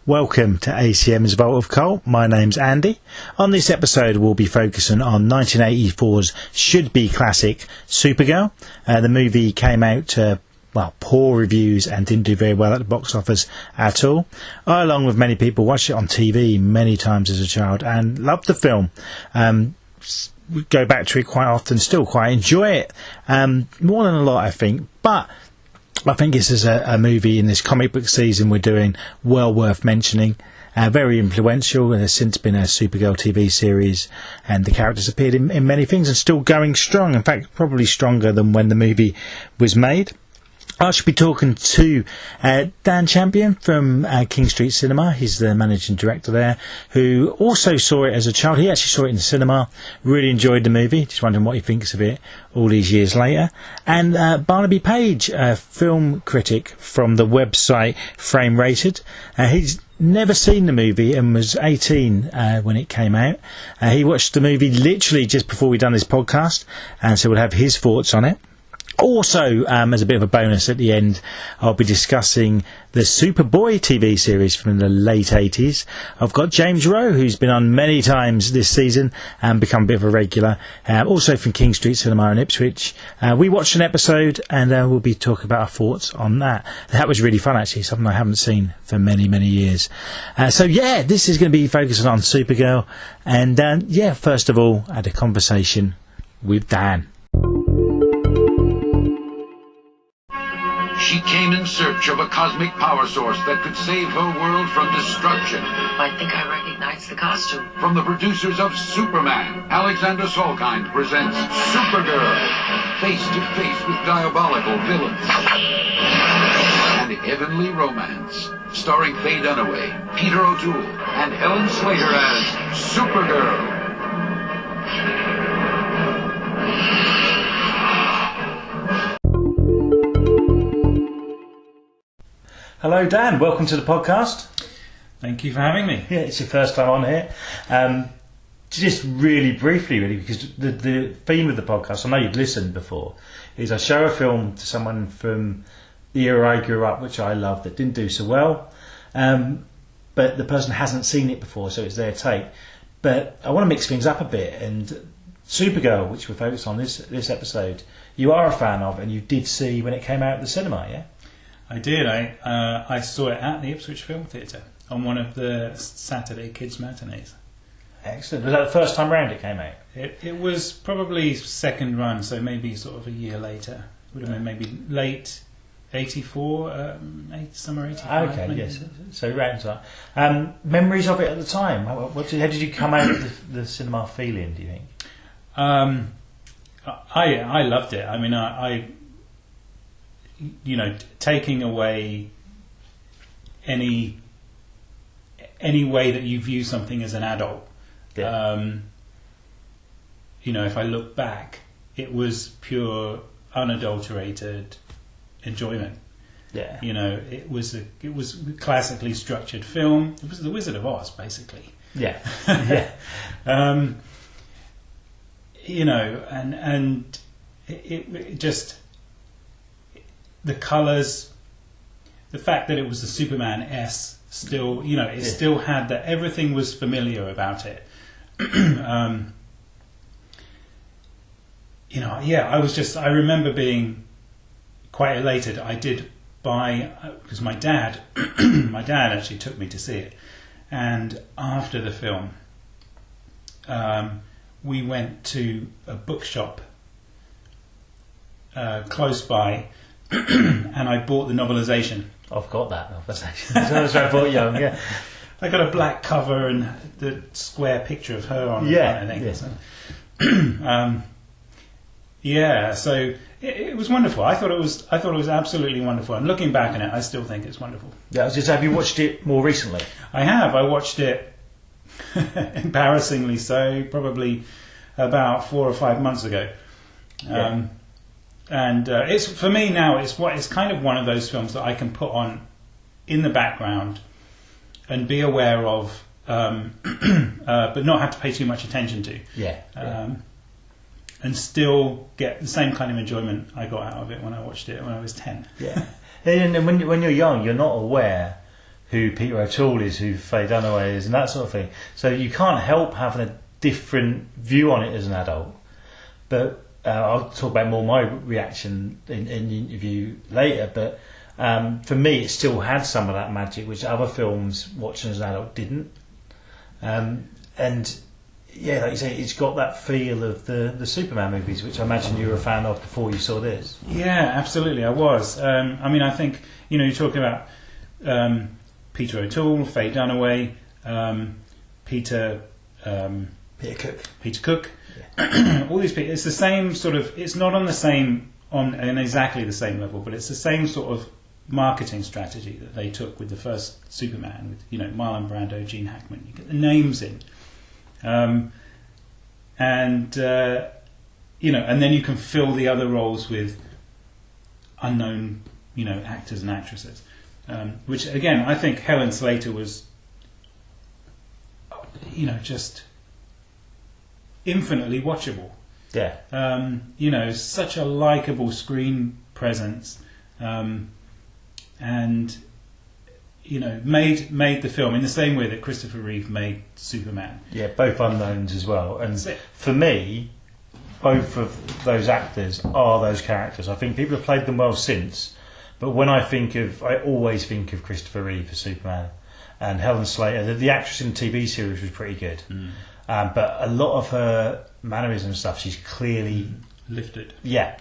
Welcome to ACM's Vault of Cult. My name's Andy. On this episode we'll be focusing on 1984's should-be classic Supergirl. The movie came out to poor reviews and didn't do very well at the box office at all. I, along with many people, watched it on TV many times as a child and loved the film. We go back to it quite often, still quite enjoy it, more than a lot I think, but I think this is a movie in this comic book season we're doing well worth mentioning. Very influential. There's since been a Supergirl TV series and the characters appeared in many things and still going strong, in fact probably stronger than when the movie was made. I should be talking to Dan Champion from King Street Cinema. He's the managing director there, who also saw it as a child. He actually saw it in the cinema, really enjoyed the movie, just wondering what he thinks of it all these years later. And Barnaby Page, a film critic from the website Frame Rated. He's never seen the movie and was 18 when it came out. He watched the movie literally just before we done this podcast, and so we'll have his thoughts on it. Also, as a bit of a bonus at the end, I'll be discussing the Superboy TV series from the late 80s. I've got James Rowe, who's been on many times this season and become a bit of a regular, also from King Street Cinema in Ipswich. We watched an episode and we'll be talking about our thoughts on that. That was really fun, actually, something I haven't seen for many, many years. This is going to be focusing on Supergirl. And first of all, I had a conversation with Dan. She came in search of a cosmic power source that could save her world from destruction. I think I recognize the costume. From the producers of Superman, Alexander Salkind presents Supergirl, face to face with diabolical villains and heavenly romance. Starring Faye Dunaway, Peter O'Toole, and Helen Slater as Supergirl. Hello Dan, welcome to the podcast. Thank you for having me. Yeah, it's your first time on here. Just really briefly, because the theme of the podcast, I know you've listened before, is I show a film to someone from the era I grew up, which I love, that didn't do so well, but the person hasn't seen it before, so it's their take. But I want to mix things up a bit, and Supergirl, which we're focused on this episode, you are a fan of, and you did see when it came out at the cinema, yeah? I did. I saw it at the Ipswich Film Theatre on one of the Saturday kids matinees. Excellent. Was that the first time round it came out? It was probably second run, so maybe sort of a year later. Would have been maybe late 84, summer 85. Okay, maybe. yes. So round time. Memories of it at the time. How did you come out of the cinema feeling, do you think? I loved it. I mean, I taking away any way that you view something as an adult. Yeah. If I look back, it was pure, unadulterated enjoyment. Yeah. It was a classically structured film. It was The Wizard of Oz, basically. Yeah. Yeah. And it just. The colours, the fact that it was the Superman S, still, still had that. Everything was familiar about it. I remember being quite elated. I did buy, because my dad actually took me to see it, and after the film, we went to a bookshop close by. And I bought the novelisation. I've got that novelisation. That's what I bought young, yeah. I got a black cover and the square picture of her on the front, I think. Yes. So it was wonderful. I thought it was absolutely wonderful. And looking back on it, I still think it's wonderful. Yeah, have you watched it more recently? I have. I watched it embarrassingly so, probably about 4 or 5 months ago. And it's, for me now, it's kind of one of those films that I can put on in the background and be aware of, but not have to pay too much attention to. And still get the same kind of enjoyment I got out of it when I watched it when I was 10. Yeah. And when you're young, you're not aware who Peter O'Toole is, who Faye Dunaway is, and that sort of thing. So you can't help having a different view on it as an adult. But I'll talk about more my reaction in the interview later. But for me, it still had some of that magic, which other films watching as an adult didn't. And yeah, like you say, it's got that feel of the Superman movies, which I imagine you were a fan of before you saw this. Yeah, absolutely, I was. I mean, I think, you're talking about Peter O'Toole, Faye Dunaway, Peter Cook. Yeah. All these people. It's the same sort of. It's not on exactly the same level, but it's the same sort of marketing strategy that they took with the first Superman, with Marlon Brando, Gene Hackman. You get the names in, and and then you can fill the other roles with unknown actors and actresses. Which again, I think Helen Slater was, just infinitely watchable. Yeah. Such a likable screen presence, and made the film in the same way that Christopher Reeve made Superman. Yeah, both unknowns as well. And for me, both of those actors are those characters. I think people have played them well since. But when I always think of Christopher Reeve for Superman, and Helen Slater. The actress in the TV series was pretty good, but a lot of her mannerisms and stuff, she's clearly lifted. Yeah.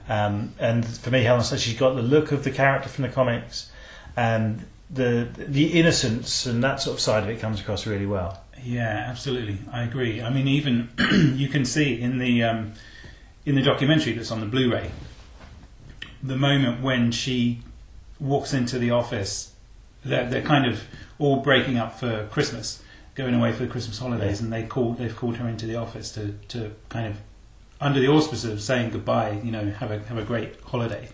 And for me, Helen Slater, she's got the look of the character from the comics, and the innocence and that sort of side of it comes across really well. Yeah, absolutely, I agree. I mean, even you can see in the documentary that's on the Blu-ray, the moment when she walks into the office, they're kind of all breaking up for Christmas, going away for the Christmas holidays, and they've called her into the office to kind of, under the auspices of saying goodbye, have a great holiday.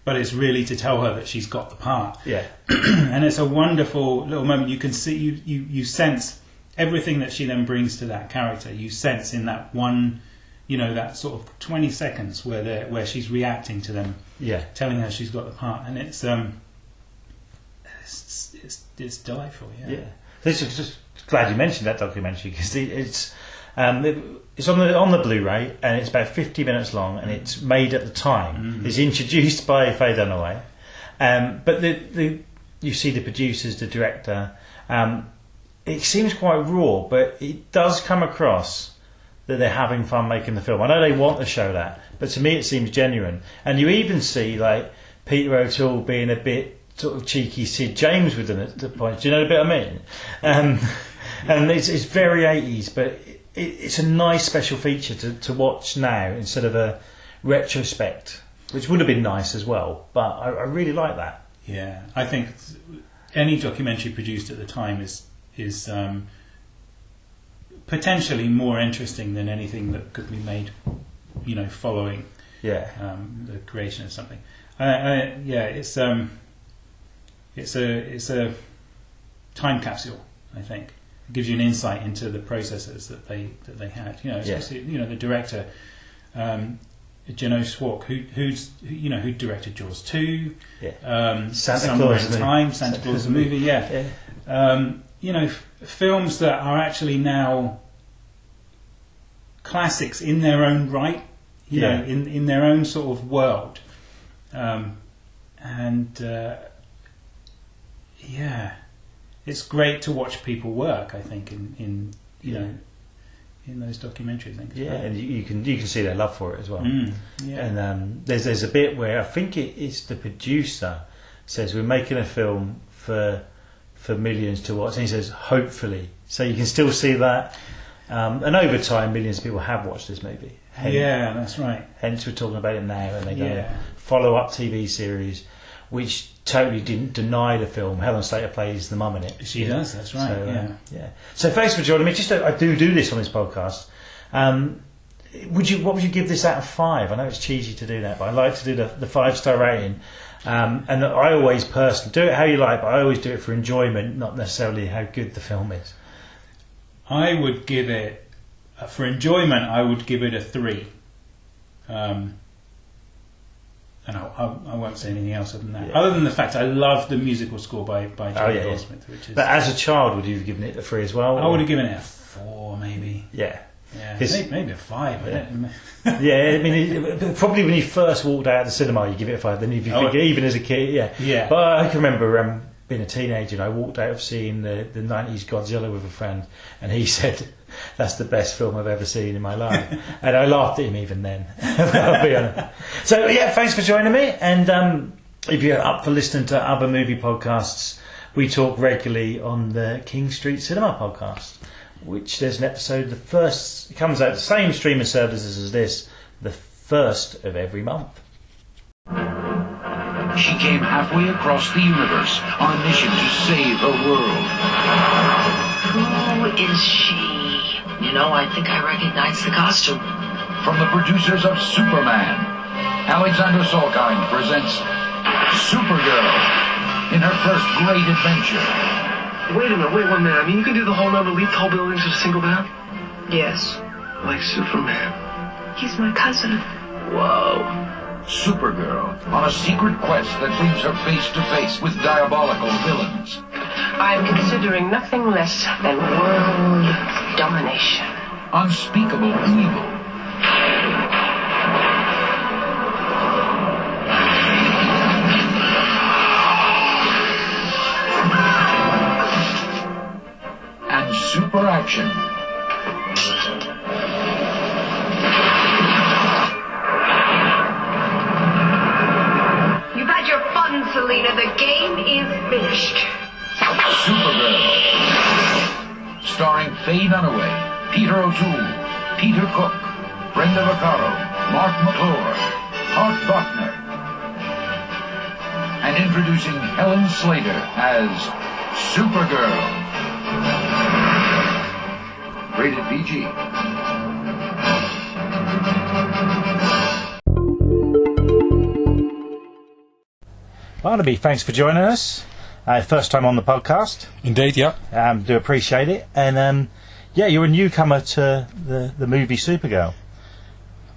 But it's really to tell her that she's got the part. Yeah. And it's a wonderful little moment. You can see, you sense everything that she then brings to that character. You sense in that one, that sort of 20 seconds where she's reacting to them, telling her she's got the part, and it's delightful. Yeah. Just glad you mentioned that documentary, because it's on the Blu-ray, and it's about 50 minutes long, and it's made at the time. It's introduced by Faye Dunaway, but you see the producers, the director. It seems quite raw, but it does come across that they're having fun making the film. I know they want to show that, but to me it seems genuine. And you even see like Peter O'Toole being a bit sort of cheeky Sid James with them at the point. Do you know the bit I mean? And it's very 80s, but it's a nice special feature to watch now instead of a retrospect, which would have been nice as well. But I really like that. Yeah, I think any documentary produced at the time is potentially more interesting than anything that could be made, following the creation of something. It's a time capsule. I think it gives you an insight into the processes that they had. Especially the director, Jeno Schwark, who directed Jaws 2, Santa Claus in Time, Santa Claus the movie, films that are actually now classics in their own right, in their own sort of world, it's great to watch people work. I think in those documentaries. And you can see their love for it as well. And there's a bit where I think it is the producer says we're making a film for millions to watch, and he says hopefully. So you can still see that. And over time, millions of people have watched this movie. That's right. Hence, we're talking about it now, and they're going to follow up TV series, which totally didn't deny the film. Helen Slater plays the mum in it. She does. That's right. So thanks for joining me. I do this on this podcast. What would you give this out of 5? I know it's cheesy to do that, but I like to do the 5-star rating. And I always personally do it how you like, but I always do it for enjoyment, not necessarily how good the film is. I would give it, for enjoyment, I would give it a 3. and I won't say anything else other than that. Other than the fact I love the musical score by Jerry Goldsmith. Which is, but as a child, would you have given it a 3 as well? I would have given it a 4, maybe. Yeah. Yeah, maybe a 5. Yeah, I mean, probably when you first walked out of the cinema, you give it a 5. Then if you think, even as a kid, yeah. But I can remember being a teenager, and I walked out of seeing the 90s Godzilla with a friend, and he said, "That's the best film I've ever seen in my life." And I laughed at him even then. I'll be honest. So yeah, thanks for joining me. And if you're up for listening to other movie podcasts, we talk regularly on the King Street Cinema podcast, which there's an episode, it comes out the same streaming services as this, the 1st of every month. She came halfway across the universe on a mission to save her world. Who is she? You know, I think I recognize the costume. From the producers of Superman, Alexander Solkine presents Supergirl in her first great adventure. Wait one minute. I mean, you can do the whole number, leap tall buildings with a single bound? Yes. Like Superman. He's my cousin. Whoa. Supergirl on a secret quest that brings her face to face with diabolical villains. I'm considering nothing less than world domination. Unspeakable evil. And super action. You've had your fun, Selena. The game is finished. Supergirl. Starring Faye Dunaway, Peter O'Toole, Peter Cook, Brenda Vaccaro, Mark McClure, Hart Buckner. And introducing Helen Slater as Supergirl. Rated PG. Barnaby, thanks for joining us. First time on the podcast. Indeed, yeah. Do appreciate it. And you're a newcomer to the movie Supergirl.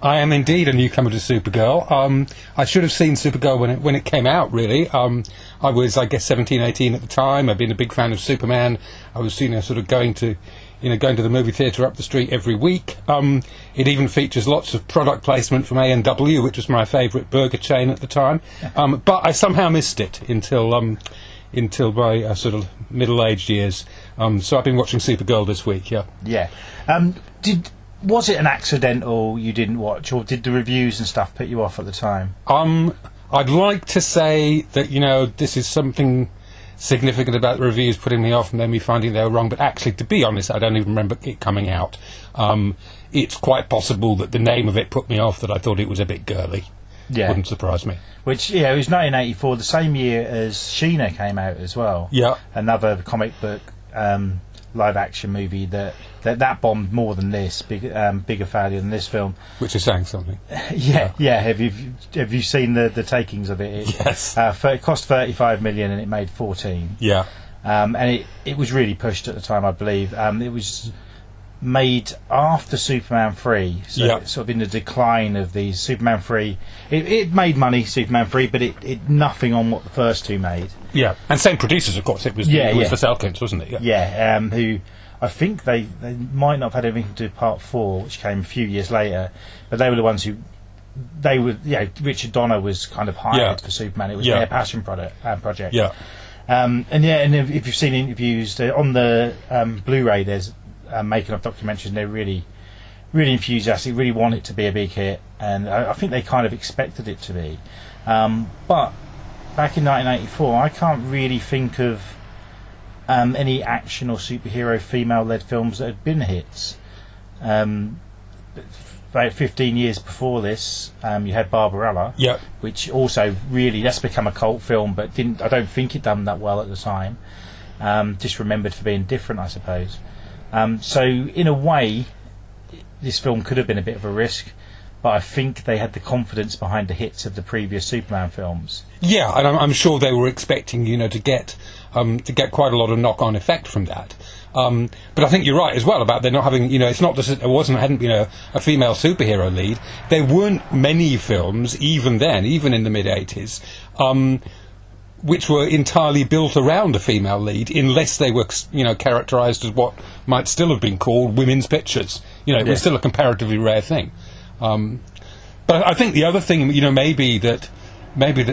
I am indeed a newcomer to Supergirl. I should have seen Supergirl when it came out, really. I was, I guess, 17, 18 at the time. I'd been a big fan of Superman. I was, sort of going to the movie theatre up the street every week. It even features lots of product placement from A&W, which was my favourite burger chain at the time. But I somehow missed it until my sort of middle-aged years. So I've been watching Supergirl this week, yeah. Yeah. Was it an accidental you didn't watch, or did the reviews and stuff put you off at the time? I'd like to say that, this is something significant about the reviews putting me off and then me finding they were wrong, but actually, to be honest, I don't even remember it coming out. It's quite possible that the name of it put me off, that I thought it was a bit girly. Yeah. Wouldn't surprise me. Which, it was 1984, the same year as Sheena came out as well. Yeah. Another comic book live-action movie that bombed more than this, bigger failure than this film. Which is saying something. Yeah. Have you seen the takings of it? Yes. It cost 35 million and it made 14. Yeah. And it was really pushed at the time, I believe. It was made after Superman 3, so sort of in the decline of these. Superman 3, it made money, Superman 3, but it nothing on what the first two made. Yeah, and same producers, of course. It was for Selkins, wasn't it? Yeah, who I think they might not have had anything to do with Part 4, which came a few years later, but they were the ones who. They were, Richard Donner was kind of hired for Superman. It was their passion project. Yeah. And if you've seen interviews on the Blu-ray, there's making of documentaries, and they're really, really enthusiastic, really want it to be a big hit, and I think they kind of expected it to be. But back in 1984, I can't really think of any action or superhero female-led films that had been hits. About 15 years before this, you had Barbarella, which also really, that's become a cult film, but I don't think it done that well at the time. Just remembered for being different, I suppose. So in a way, this film could have been a bit of a risk, but I think they had the confidence behind the hits of the previous Superman films. Yeah, and I'm sure they were expecting, to get quite a lot of knock-on effect from that. But I think you're right as well about there not having, it's not just hadn't been a female superhero lead. There weren't many films even then, even in the mid '80s, which were entirely built around a female lead, unless they were, characterised as what might still have been called women's pictures. It was still a comparatively rare thing. But I think the other thing, maybe that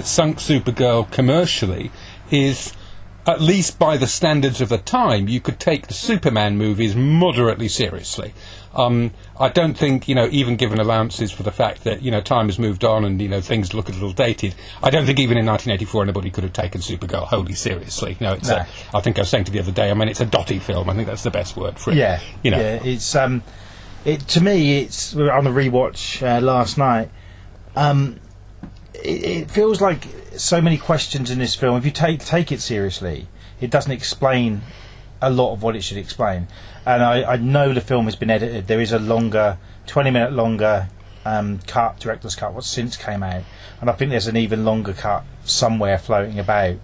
sunk Supergirl commercially is, at least by the standards of the time, you could take the Superman movies moderately seriously. I don't think, even given allowances for the fact that, time has moved on and, things look a little dated, I don't think even in 1984 anybody could have taken Supergirl wholly seriously. I think I was saying to the other day, it's a dotty film. I think that's the best word for it. Yeah, yeah. It's to me, it's on the rewatch last night. It feels like so many questions in this film. If you take it seriously, it doesn't explain a lot of what it should explain. And I know the film has been edited. There is a 20-minute longer director's cut, what's since came out, and I think there's an even longer cut somewhere floating about.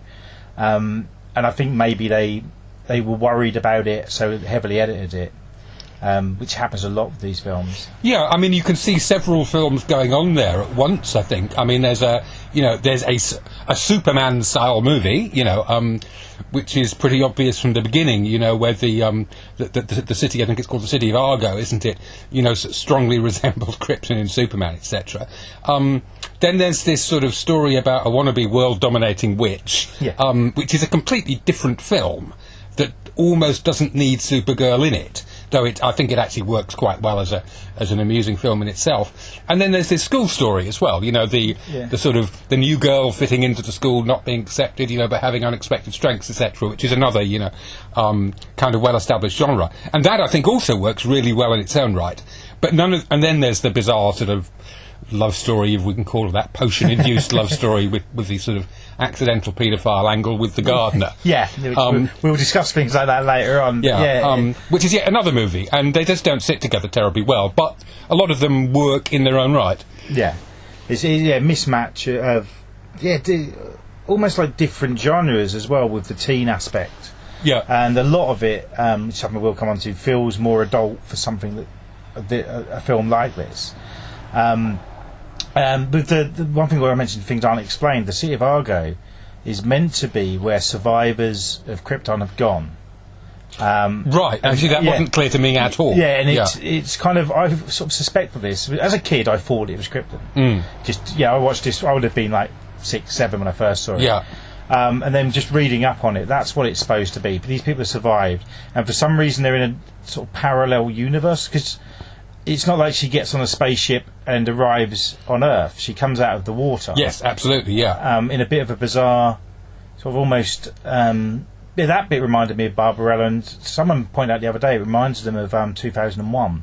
And I think maybe they were worried about it, so heavily edited it. Which happens a lot with these films. Yeah, you can see several films going on there at once. I think. There's a Superman-style movie, which is pretty obvious from the beginning. Where the city, I think it's called the city of Argo, isn't it? Strongly resembles Krypton in Superman, etc. Then there's this sort of story about a wannabe world-dominating witch, which is a completely different film that almost doesn't need Supergirl in it. Though I think it actually works quite well as an amusing film in itself. And then there's this school story as well. The sort of the new girl fitting into the school, not being accepted, but having unexpected strengths, etc., which is another, kind of well-established genre. And that I think also works really well in its own right. But and then there's the bizarre sort of love story, if we can call it that, potion-induced love story with the sort of accidental paedophile angle with the gardener. We'll discuss things like that later on. Which is yet another movie, and they just don't sit together terribly well, but a lot of them work in their own right. It's a mismatch of almost like different genres as well, with the teen aspect. And a lot of it, which something we'll come on to, feels more adult for something a film like this. But the one thing where I mentioned things aren't explained, the city of Argo is meant to be where survivors of Krypton have gone. Right, actually that wasn't clear to me at all. It's kind of, I sort of suspected this. As a kid, I thought it was Krypton. I watched this, I would have been like 6, 7 when I first saw it. And then just reading up on it, that's what it's supposed to be. But these people have survived, and for some reason they're in a sort of parallel universe, because it's not like she gets on a spaceship and arrives on Earth. She comes out of the water. Yes, absolutely, in a bit of a bizarre, sort of almost... that bit reminded me of Barbarella, and someone pointed out the other day, it reminds them of 2001,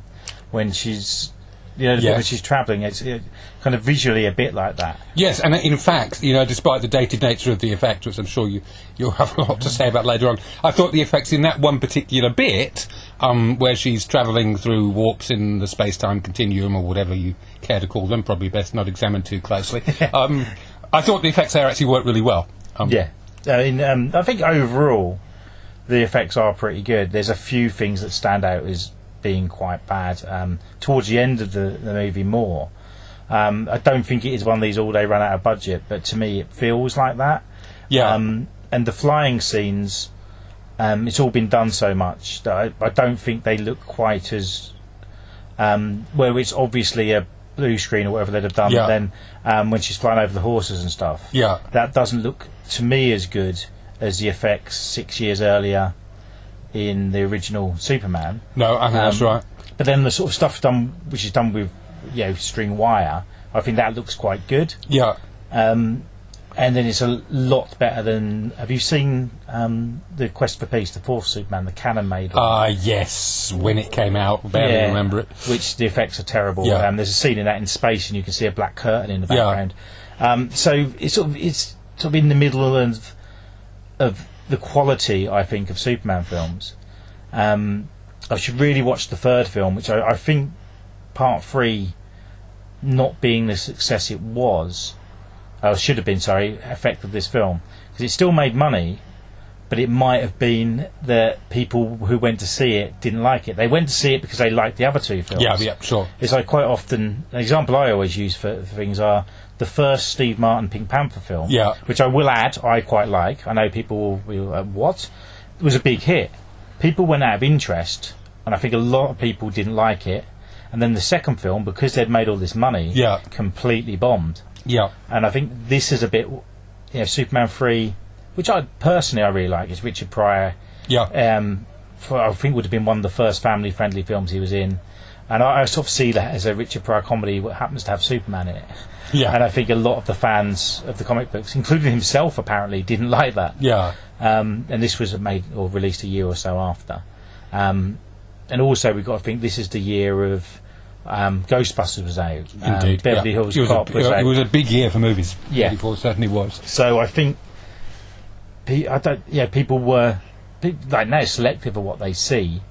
when she's... when she's travelling, it's kind of visually a bit like that. Yes, and in fact, despite the dated nature of the effect, which I'm sure you'll have a lot to say about later on, I thought the effects in that one particular bit, where she's travelling through warps in the space-time continuum, or whatever you care to call them, probably best not examined too closely, I thought the effects there actually worked really well. I think overall, the effects are pretty good. There's a few things that stand out as being quite bad. Towards the end of the movie more. I don't think it is one of these all day run out of budget, but to me it feels like that. And the flying scenes, it's all been done so much that I don't think they look quite as where it's obviously a blue screen or whatever they'd have done, but then when she's flying over the horses and stuff, that doesn't look to me as good as the effects 6 years earlier in the original Superman. No, I think that's right. But then the sort of stuff done, which is done with string wire, I think that looks quite good. And then it's a lot better than... Have you seen The Quest for Peace, the fourth Superman, the Cannon made? Yes, when it came out, barely remember it. Which the effects are terrible. There's a scene in that in space, and you can see a black curtain in the background. So it's sort of in the middle of the quality, I think, of Superman films. I should really watch the third film, which I think Part 3 not being the success it was, should have been, affected this film, because it still made money, but it might have been that people who went to see it didn't like it. They went to see it because they liked the other two films. Yeah, sure. It's like quite often, an example I always use for things are the first Steve Martin Pink Panther film, which I will add, I quite like. I know people will what? It was a big hit. People went out of interest, and I think a lot of people didn't like it. And then the second film, because they'd made all this money, completely bombed. Yeah. And I think this is a bit, Superman 3, which I really like, is Richard Pryor. Yeah. I think would have been one of the first family-friendly films he was in. And I sort of see that as a Richard Pryor comedy that happens to have Superman in it. Yeah. And I think a lot of the fans of the comic books, including himself apparently, didn't like that. Yeah. And this was made or released a year or so after. And also we've got to think this is the year of Ghostbusters was out. Indeed. Beverly Hills Cop was out. It was a big year for movies. Yeah. 84 certainly was. So I think people were like now selective of what they see.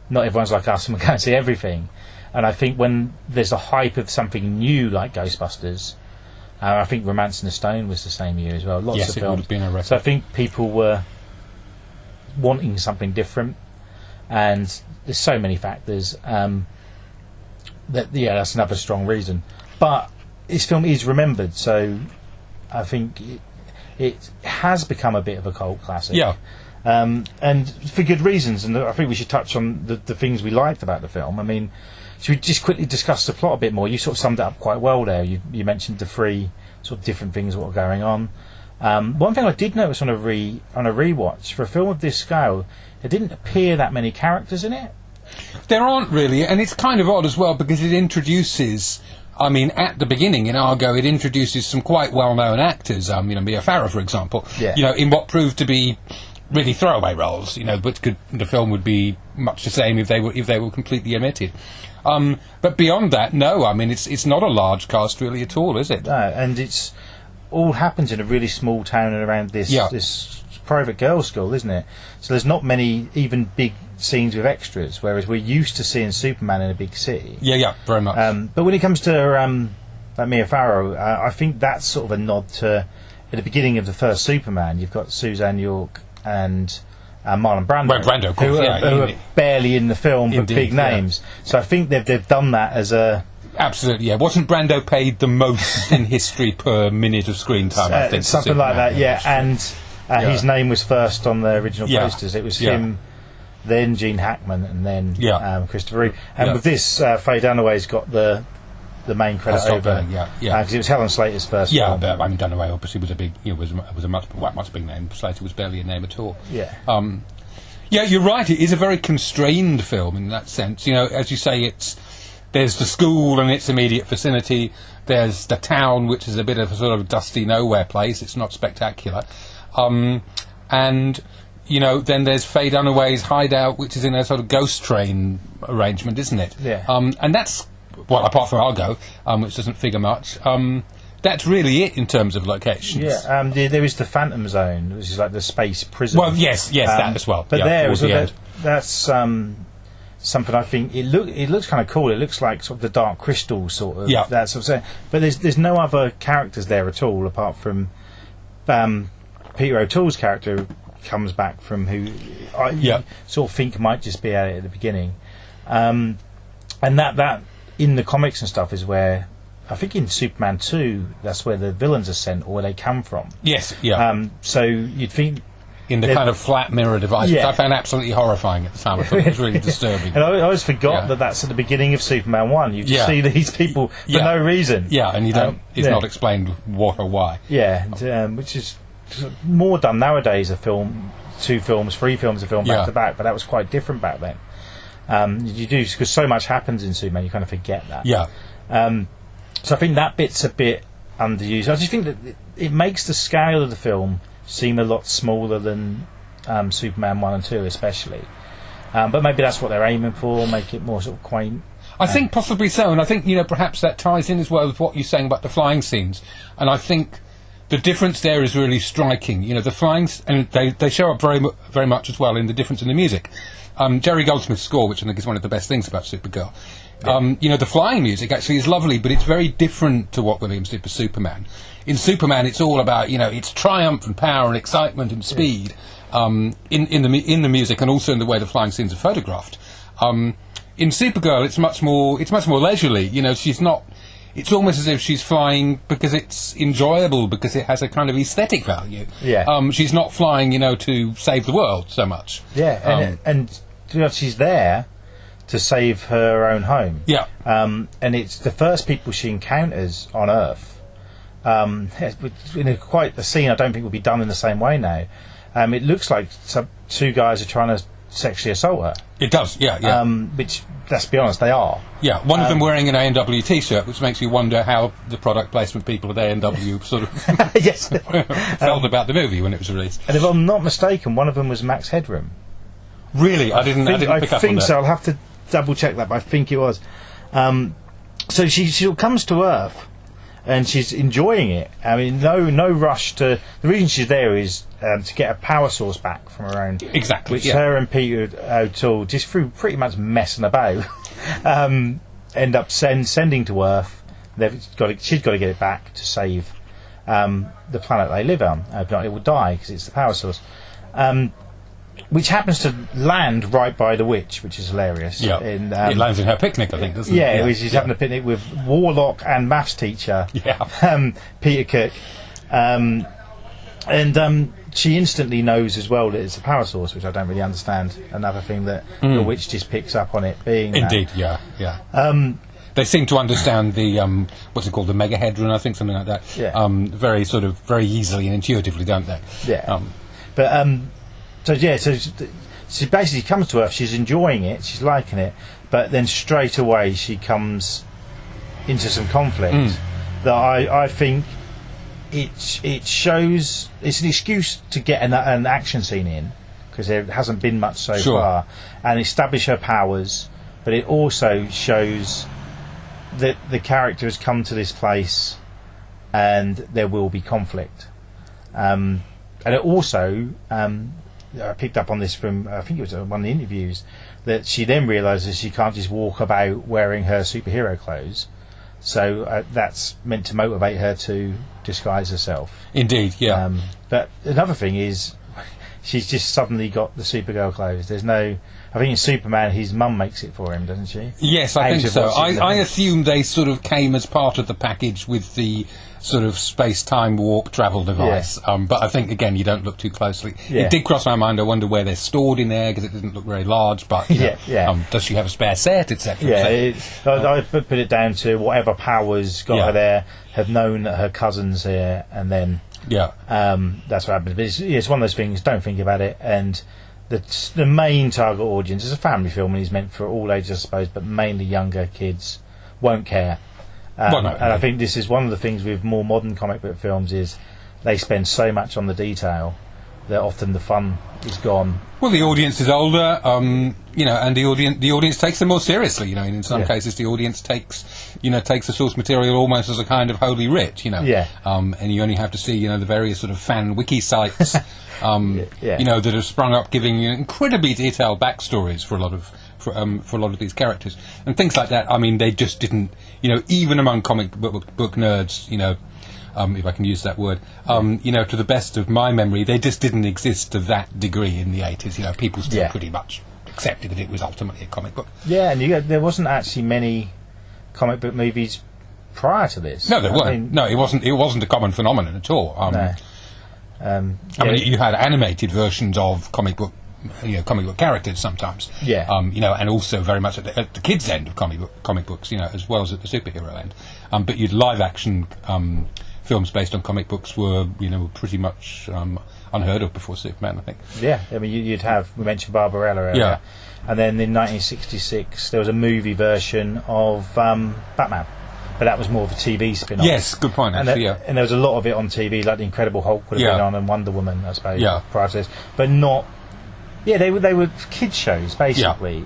Not everyone's like us and we can't see everything. And I think when there's a hype of something new like Ghostbusters, I think Romancing the Stone was the same year as well. Lots of films. It would have been a record. So I think people were wanting something different, and there's so many factors. That's another strong reason. But this film is remembered, so I think it has become a bit of a cult classic. Yeah. And for good reasons, and I think we should touch on the things we liked about the film. I mean, should we just quickly discuss the plot a bit more? You sort of summed it up quite well there. You mentioned the three sort of different things that were going on. One thing I did notice on a rewatch, for a film of this scale, there didn't appear that many characters in it. There aren't really, and it's kind of odd as well because it introduces, I mean, at the beginning in Argo, it introduces some quite well-known actors. Mia Farrow, for example. Yeah. In what proved to be really throwaway roles. But the film would be much the same if they were completely omitted. But beyond that, no. I mean, it's not a large cast really at all, is it? No, and it's all happens in a really small town and around this private girls' school, isn't it? So there's not many even big scenes with extras, whereas we're used to seeing Superman in a big city. Yeah, very much. But when it comes to Mia Farrow, I think that's sort of a nod to at the beginning of the first Superman. You've got Suzanne York and Marlon Brando, of course, who are barely in the film but Indeed, big names. So I think they've done that as a... Absolutely, yeah. Wasn't Brando paid the most in history per minute of screen time, I think? Something like that, yeah. And his name was first on the original posters. It was him, then Gene Hackman, and then Christopher Reeve. And with this, Faye Dunaway's got the main credit over. Because it was Helen Slater's first film. But I mean, Dunaway obviously was a big, was a much big name. Slater was barely a name at all. Yeah. Yeah, you're right. It is a very constrained film in that sense. As you say, there's the school and its immediate vicinity. There's the town, which is a bit of a sort of dusty nowhere place. It's not spectacular. And then there's Faye Dunaway's hideout, which is in a sort of ghost train arrangement, isn't it? Yeah. And that's, well, apart from Argo, which doesn't figure much, that's really it in terms of locations. Yeah, there is the Phantom Zone, which is like the space prison. Well, yes, that as well. But that's something I think it looks kind of cool. It looks like sort of the Dark Crystal sort of that sort of thing. But there's no other characters there at all apart from Peter O'Toole's character who comes back from who I sort of think might just be at the beginning, and that in the comics and stuff is where I think in Superman 2 that's where the villains are sent or where they come from. Yes, yeah. So you'd think in the kind of flat mirror device, which I found absolutely horrifying at the time. I thought it was really disturbing. And I always forgot that that's at the beginning of Superman 1. You just see these people for no reason. Yeah, and you don't. It's not explained what or why. Yeah, which is more done nowadays. A film, 2 films, 3 films, a film back to back. But that was quite different back then. You do because so much happens in Superman, you kind of forget that. Yeah. So I think that bit's a bit underused. I just think that it makes the scale of the film seem a lot smaller than Superman 1 and 2 especially. But maybe that's what they're aiming for, make it more sort of quaint. I think possibly so, and I think perhaps that ties in as well with what you're saying about the flying scenes. And I think the difference there is really striking. The flying and they show up very very much as well in the difference in the music. Jerry Goldsmith's score, which I think is one of the best things about Supergirl. The flying music actually is lovely, but it's very different to what Williams did for Superman. In Superman, it's all about, it's triumph and power and excitement and speed. in the music, and also in the way the flying scenes are photographed. In Supergirl, it's much more leisurely. You know, she's not. It's almost as if she's flying because it's enjoyable, because it has a kind of aesthetic value. Yeah. She's not flying, you know, to save the world so much. Yeah, and you know, she's there to save her own home. Yeah. And it's the first people she encounters on Earth. In quite a scene I don't think will be done in the same way now. It looks like two guys are trying to sexually assault her. It does, yeah. Which, let's be honest, they are. Yeah, one of them wearing an A&W T-shirt, which makes you wonder how the product placement people at A&W sort of Yes. felt about the movie when it was released. And if I'm not mistaken, one of them was Max Headroom. Really? I didn't pick up on that. I think so. I'll have to double check that, but I think it was. So she comes to Earth, and she's enjoying it. I mean, no rush to. The reason she's there is to get a power source back from her own. Exactly. Which her and Peter O'Toole, just through pretty much messing about, end up sending to Earth. She's got to get it back to save the planet they live on. If not, it will die because it's the power source. Which happens to land right by the witch, which is hilarious. Yeah, it lands in her picnic, I think, doesn't it? Yeah, she's having a picnic with Warlock and maths teacher, Peter Cook, and she instantly knows as well that it's a power source, which I don't really understand. Another thing that the witch just picks up on it being indeed, that. yeah. They seem to understand the what's it called, the megahedron, I think, something like that. Yeah. Very easily and intuitively, don't they? Yeah. So she basically comes to Earth. She's enjoying it. She's liking it, but then straight away she comes into some conflict that I think it shows. It's an excuse to get an action scene in, because there hasn't been much so far, and establish her powers. But it also shows that the character has come to this place, and there will be conflict. And it also. I picked up on this from, I think it was one of the interviews, that she then realises she can't just walk about wearing her superhero clothes, so that's meant to motivate her to disguise herself. Indeed, yeah. But another thing is, she's just suddenly got the Supergirl clothes. There's no, I think in Superman his mum makes it for him, doesn't she? Yes, I think so. I assume they sort of came as part of the package with the sort of space-time warp travel device, but I think again you don't look too closely. It did cross my mind. I wonder where they're stored in there, because it didn't look very large. But does she have a spare set, etc.? Yeah, I put it down to whatever powers got her there, have known that her cousin's here, and then that's what happened. But it's one of those things. Don't think about it. And the main target audience is a family film, and it's meant for all ages, I suppose, but mainly younger kids won't care. And I think this is one of the things with more modern comic book films is they spend so much on the detail that often the fun is gone. Well, the audience is older, and the audience takes them more seriously. You know, in some cases, the audience takes the source material almost as a kind of holy writ. You know, and you only have to see the various sort of fan wiki sites, that have sprung up, giving incredibly detailed backstories for a lot of these characters and things like that. I mean, they just didn't, even among comic book nerds, if I can use that word, to the best of my memory, they just didn't exist to that degree in the 80s. People still pretty much accepted that it was ultimately a comic book. Yeah, and there wasn't actually many comic book movies prior to this. No, there weren't. No, it wasn't a common phenomenon at all. No. I mean, you had animated versions of comic book characters sometimes. And also very much at the kids' end of comic books, as well as at the superhero end. But live action films based on comic books were pretty much unheard of before Superman, I think. Yeah, I mean, we mentioned Barbarella earlier, and then in 1966 there was a movie version of Batman. But that was more of a TV spin-off. Yes, good point, actually, and there was a lot of it on TV, like The Incredible Hulk would have been on, and Wonder Woman, I suppose, prior to this. But not... Yeah, they were kids' shows, basically.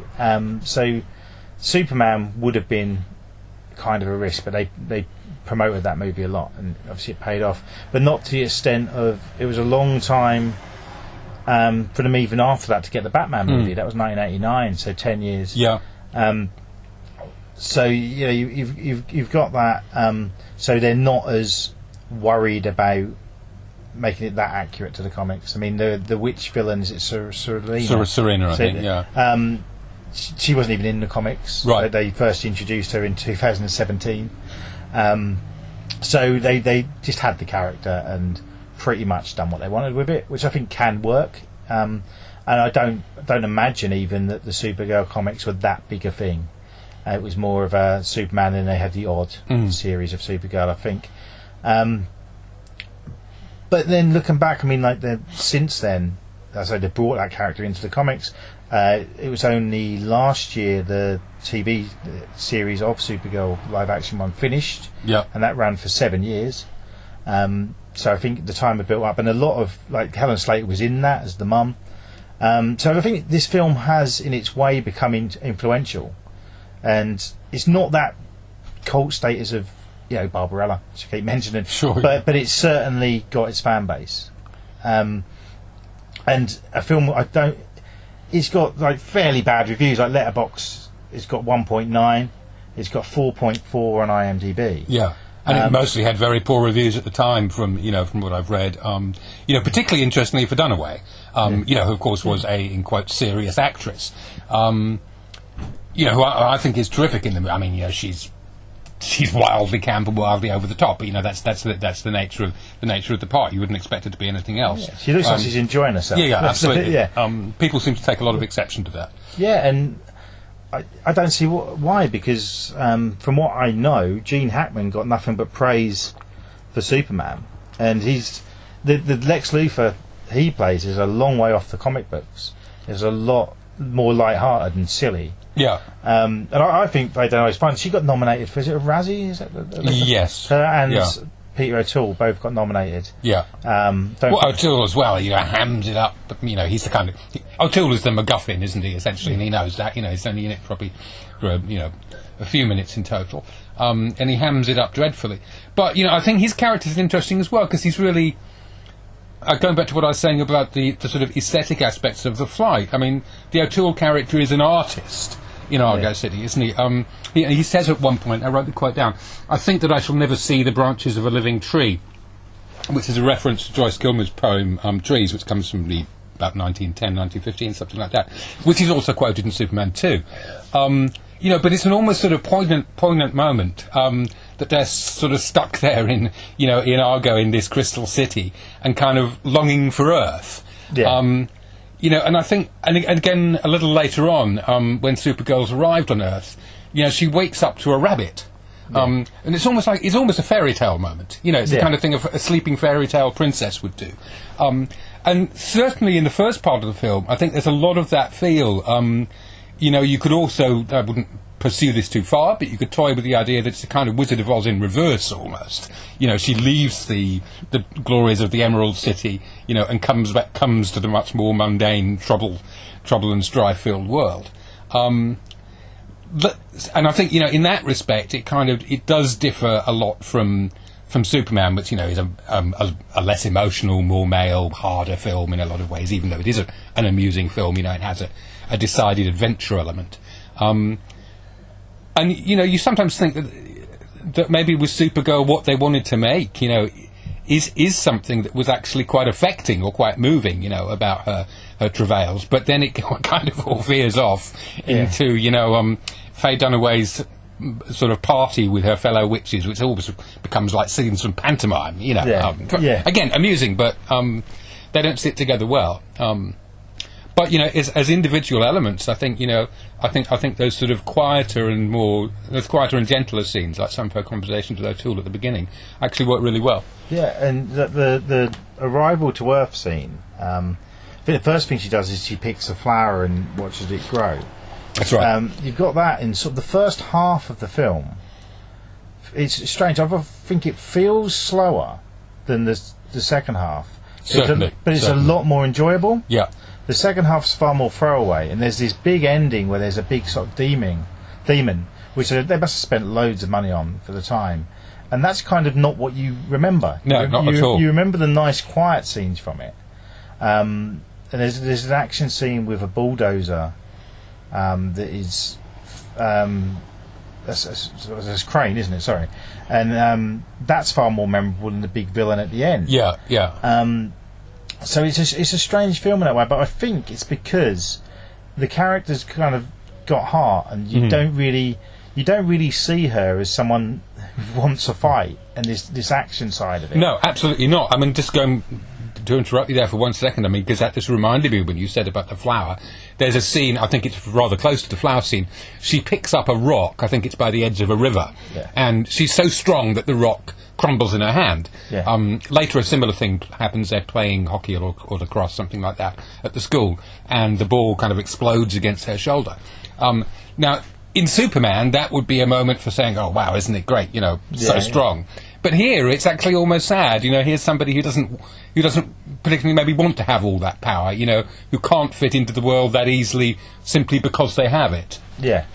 So Superman would have been kind of a risk, but they promoted that movie a lot, and obviously it paid off. But not to the extent of... It was a long time for them even after that to get the Batman movie. That was 1989, so 10 years. So you've got that. So they're not as worried about making it that accurate to the comics. I mean, the witch villain, is it Serena? Serena, I think, yeah. She wasn't even in the comics. Right. They first introduced her in 2017. So they just had the character and pretty much done what they wanted with it, which I think can work. And I don't imagine even that the Supergirl comics were that big a thing. It was more of a Superman, and they had the odd series of Supergirl, I think. But then looking back, I mean, like since then, as they brought that character into the comics. It was only last year the TV series of Supergirl live action one finished, and that ran for 7 years. So I think the time had built up, and a lot of, like, Helen Slater was in that as the mum. So I think this film has, in its way, become influential, and it's not that cult status of, Barbarella, which I keep mentioning, but it's certainly got its fan base. And a film it's got like fairly bad reviews. Like Letterboxd, it's got 1.9. It's got 4.4 on IMDb. Yeah, and it mostly had very poor reviews at the time, from what I've read. Particularly interestingly for Dunaway, who of course was a, in quotes, serious actress. Who I think is terrific in the movie. I mean, she's wildly camp and wildly over the top. But that's the nature of the part. You wouldn't expect her to be anything else. Yeah, she looks like she's enjoying herself. Yeah, absolutely. Yeah. People seem to take a lot of exception to that. Yeah, and I don't see why, because from what I know, Gene Hackman got nothing but praise for Superman, and he's the Lex Luthor he plays is a long way off the comic books. There's a lot more light-hearted and silly. Yeah. And I think Faye Dunaway's fine. She got nominated for, is it a Razzie? Is that yes. Her and Peter O'Toole both got nominated. Yeah. O'Toole as well, hams it up. But, he's the kind of... O'Toole is the MacGuffin, isn't he, essentially? And he knows that. He's only in it probably for, a few minutes in total. And he hams it up dreadfully. But, I think his character is interesting as well, because he's really... going back to what I was saying about the sort of aesthetic aspects of the flight, I mean, the O'Toole character is an artist in Argo City, isn't he? He says at one point, I wrote the quote down, "I think that I shall never see the branches of a living tree," which is a reference to Joyce Gilmer's poem Trees, which comes from about 1910, 1915, something like that, which is also quoted in Superman 2. But it's an almost sort of poignant moment that they're sort of stuck there in Argo, in this crystal city, and kind of longing for Earth. Yeah. And I think, and again a little later on, when Supergirl's arrived on Earth, she wakes up to a rabbit. And it's almost a fairy tale moment. It's the kind of thing a sleeping fairy tale princess would do. And certainly in the first part of the film, I think there's a lot of that feel. You could also, I wouldn't pursue this too far, but you could toy with the idea that it's a kind of Wizard of Oz in reverse, almost. She leaves the glories of the Emerald City, and comes to the much more mundane, trouble and strife-filled world. And I think, in that respect, it does differ a lot from Superman, which, is a less emotional, more male, harder film in a lot of ways, even though it is an amusing film. It has a decided adventure element. And, you sometimes think that maybe with Supergirl what they wanted to make, is something that was actually quite affecting or quite moving, about her travails. But then it kind of all veers off into, Faye Dunaway's sort of party with her fellow witches, which always becomes like scenes from pantomime, Again, amusing, but they don't sit together well. But as individual elements, I think I think those sort of quieter and gentler scenes, like some of her conversations with O'Toole at the beginning, actually work really well. Yeah, and the arrival to Earth scene. I think the first thing she does is she picks a flower and watches it grow. That's right. You've got that in sort of the first half of the film. It's strange. I think it feels slower than the second half. Certainly, but it's a lot more enjoyable. Yeah. The second half's far more throwaway, and there's this big ending where there's a big sort of demon, which they must have spent loads of money on for the time, and that's kind of not what you remember. No, not at all. You remember the nice, quiet scenes from it, and there's an action scene with a bulldozer that is that's Crane, isn't it? Sorry, and that's far more memorable than the big villain at the end. Yeah, yeah. So it's a strange film in that way, but I think it's because the character's kind of got heart, and you don't really see her as someone who wants a fight and this action side of it. No, absolutely not. I mean, just going to interrupt you there for 1 second, I mean, because that just reminded me when you said about the flower. There's a scene, I think it's rather close to the flower scene. She picks up a rock, I think it's by the edge of a river, and she's so strong that the rock crumbles in her hand. Yeah. Later, a similar thing happens. They're playing hockey or lacrosse, something like that, at the school, and the ball kind of explodes against her shoulder. Now, in Superman, that would be a moment for saying, "Oh, wow, isn't it great? You know, so strong." But here, it's actually almost sad. You know, here's somebody who doesn't particularly maybe want to have all that power. You know, who can't fit into the world that easily simply because they have it. Yeah.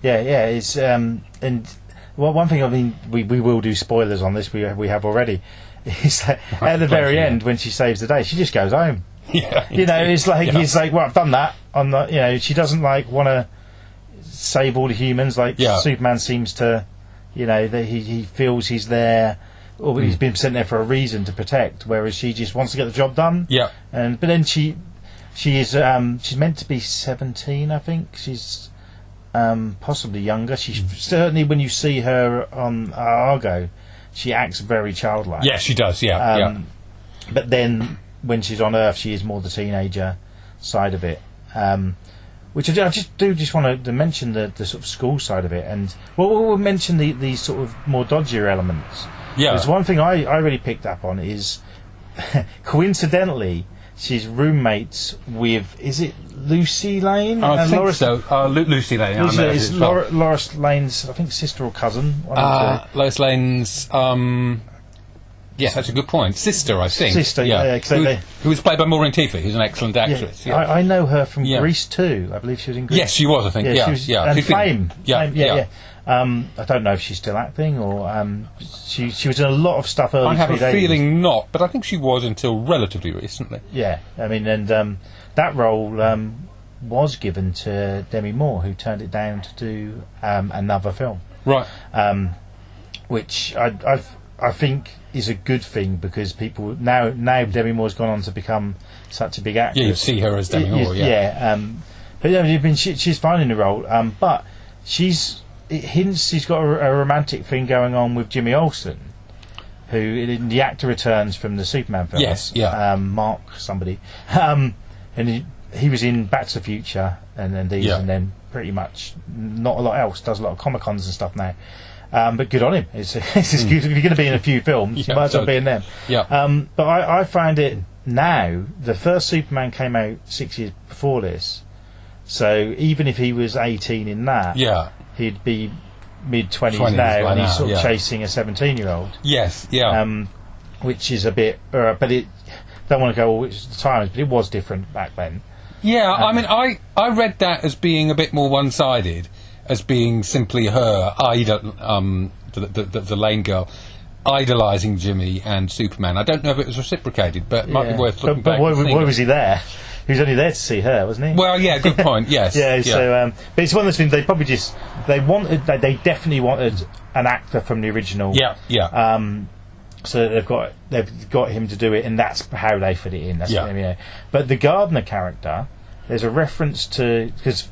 It's and. Well, one thing, I mean, we will do spoilers on this, we have already, is that at the very end, when she saves the day, she just goes home. Yeah, you know, it's like, well, I've done that. I'm not, you know, she doesn't, like, want to save all the humans, like Superman seems to, you know, that he feels he's there, or he's been sent there for a reason to protect, whereas she just wants to get the job done. Yeah. But then she is, she's meant to be 17, I think. She's... possibly younger. She's certainly, when you see her on Argo, she acts very childlike. Yeah, she does. Yeah. But then when she's on Earth, she is more the teenager side of it. Which I just want to mention the sort of school side of it, and we'll mention the sort of more dodgier elements. Yeah. There's one thing I really picked up on is coincidentally, she's roommates with, is it Lucy Lane? I think so. Lucy Lane. Lucy Lane is Lois Lane's, I think, sister or cousin. Lois Lane's. Yes, that's a good point. Sister, I think. Sister, who was played by Maureen Tiffey, who's an excellent actress. Yeah. I know her from Grease too. I believe she was in Grease. Yes, she was. I think. And Fame. Yeah. I don't know if she's still acting or she was in a lot of stuff early. I have 3 a days. feeling not, but I think she was until relatively recently. Yeah, I mean, and that role was given to Demi Moore, who turned it down to do another film. Right. Which I think is a good thing, because people now Demi Moore's gone on to become such a big actress. Yeah, you see her as Demi Moore. But I mean, she's fine in the role. But it hints she's got a romantic thing going on with Jimmy Olsen, who the actor returns from the Superman films. Yes, yeah. Mark somebody, and he was in Back to the Future and then these, and then pretty much not a lot else. Does a lot of Comic Cons and stuff now. But good on him. It's good. If you're going to be in a few films, you might as well be in them. Yeah. But I find it now. The first Superman came out 6 years before this, so even if he was 18 in that, he'd be mid-20s now, and he's sort of chasing a 17-year-old. Yes. Yeah. Which is a bit, but it. Don't want to go all the time, but it was different back then. Yeah. I mean, I read that as being a bit more one-sided, as being simply her the Lane girl idolising Jimmy and Superman. I don't know if it was reciprocated, but it might be worth looking back. But why was he there? He was only there to see her, wasn't he? Well, yeah, good point. Yes. So, but it's one of those things. They probably they definitely wanted an actor from the original. Yeah. So they've got him to do it, and that's how they fit it in. That's what I mean. But the gardener character, there's a reference to, because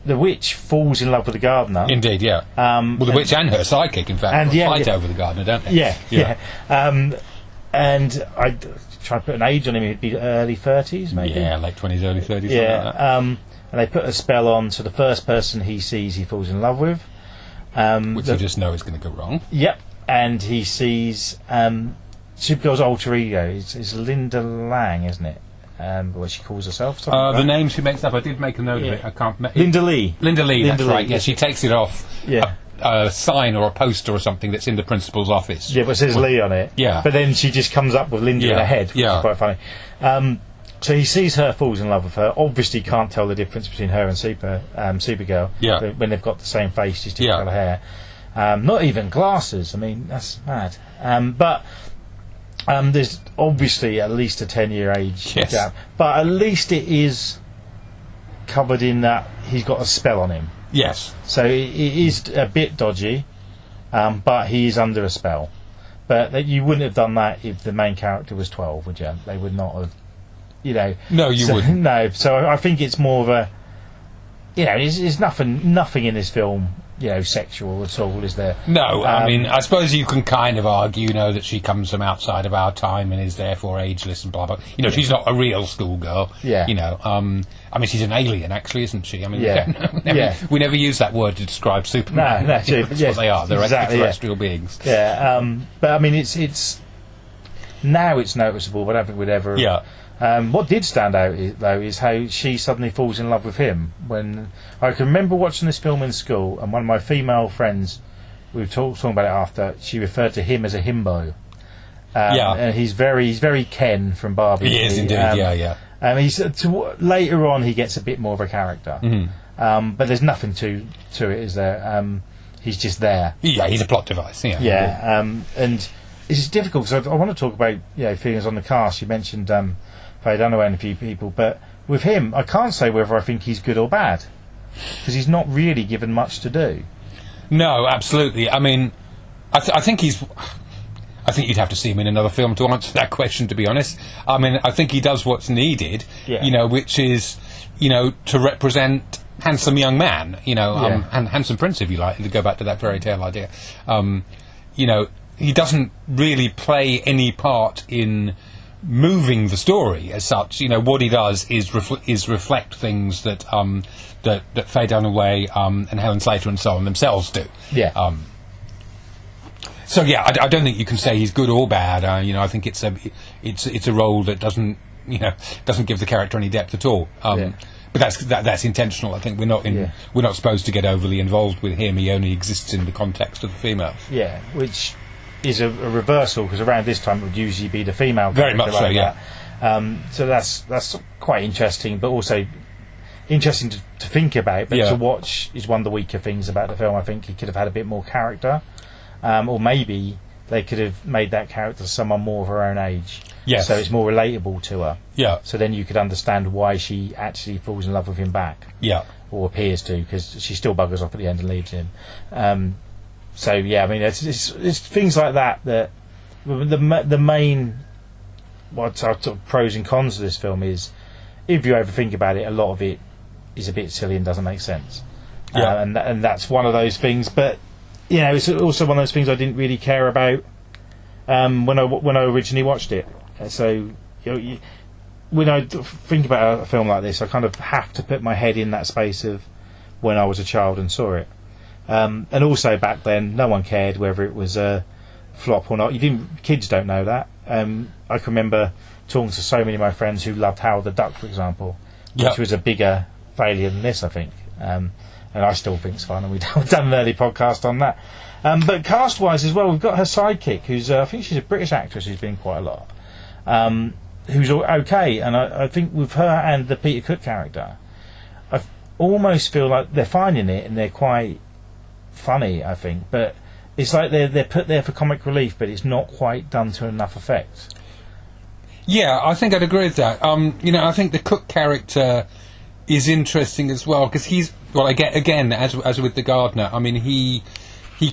the witch falls in love with the gardener. Indeed, yeah. Well, the witch and her sidekick, in fact, fight over the gardener, don't they? Yeah. And I try to put an age on him. He'd be early 30s, maybe. Yeah, late 20s, early 30s. Yeah. Like that. And they put a spell on, so the first person he sees, he falls in love with. Which you just know is going to go wrong. Yep. And he sees Supergirl's alter ego. It's Linda Lang, isn't it? What she calls herself. The name she makes up. I did make a note of it. I can't. Linda Lee. That's right. Yeah, she takes it off. Yeah. A sign or a poster or something that's in the principal's office. Yeah, but it says Lee on it. Yeah. But then she just comes up with Linda in her head, which is quite funny. So he sees her, falls in love with her. Obviously, can't tell the difference between her and Supergirl. Yeah. When they've got the same face, just different colour hair. Not even glasses. I mean, that's mad. But there's obviously at least a 10-year age gap. But at least it is covered in that he's got a spell on him. Yes. So it is a bit dodgy, but he is under a spell. But you wouldn't have done that if the main character was 12, would you? They would not have, No, you wouldn't. No, so I think it's more of a, there's nothing in this film, sexual at all, is there? No, I mean, I suppose you can kind of argue, that she comes from outside of our time and is therefore ageless and blah blah. She's not a real schoolgirl. Yeah. I mean, she's an alien, actually, isn't she? I mean, Yeah. we never use that word to describe Superman. No, true. That's what they are. They're Exactly, extraterrestrial beings. Yeah, but I mean, it's now it's noticeable, but I don't think we'd ever. Yeah. What did stand out is how she suddenly falls in love with him. When I can remember watching this film in school, and one of my female friends, we were talking about it after. She referred to him as a himbo. And he's very Ken from Barbie. He is indeed. Yeah. And later on, he gets a bit more of a character. Mm-hmm. But there's nothing to it, is there? He's just there. Yeah, he's a plot device. Yeah. Yeah. And it's difficult because I want to talk about feelings on the cast. You mentioned. I don't know a few people, but with him, I can't say whether I think he's good or bad because he's not really given much to do. No, absolutely. I mean, I think he's. I think you'd have to see him in another film to answer that question. To be honest, I mean, I think he does what's needed. Yeah. Which is, to represent handsome young man. And handsome prince, if you like, to go back to that fairy tale idea. He doesn't really play any part in moving the story as such. What he does is reflect things that that Faye Dunaway and Helen Slater and so on themselves do. Yeah. So yeah, I don't think you can say he's good or bad. I think it's a role that doesn't give the character any depth at all. But that's intentional. I think we're not supposed to get overly involved with him. He only exists in the context of the females. Yeah, which is a reversal because around this time it would usually be the female. Very much so, yeah. So that's quite interesting, but also interesting to think about. But to watch is one of the weaker things about the film. I think he could have had a bit more character, or maybe they could have made that character someone more of her own age. Yes. So it's more relatable to her. Yeah. So then you could understand why she actually falls in love with him back. Yeah. Or appears to, because she still buggers off at the end and leaves him. So yeah, I mean, it's things like that the main sort of pros and cons of this film is, if you ever think about it, a lot of it is a bit silly and doesn't make sense. Yeah. And that's one of those things. But it's also one of those things I didn't really care about when I originally watched it. So when I think about a film like this, I kind of have to put my head in that space of when I was a child and saw it. And also back then, no one cared whether it was a flop or not. Kids don't know that. I can remember talking to so many of my friends who loved Howard the Duck, for example, which was a bigger failure than this, I think. And I still think it's fun, and we've done an early podcast on that. But cast-wise as well, we've got her sidekick, who's I think she's a British actress who's been in quite a lot, who's okay. And I think with her and the Peter Cook character, I almost feel like they're fine in it, and they're quite funny, I think, but it's like they're put there for comic relief, but it's not quite done to enough effect. Yeah, I think I'd agree with that. I think the Cook character is interesting as well because he's again as with the gardener. I mean, he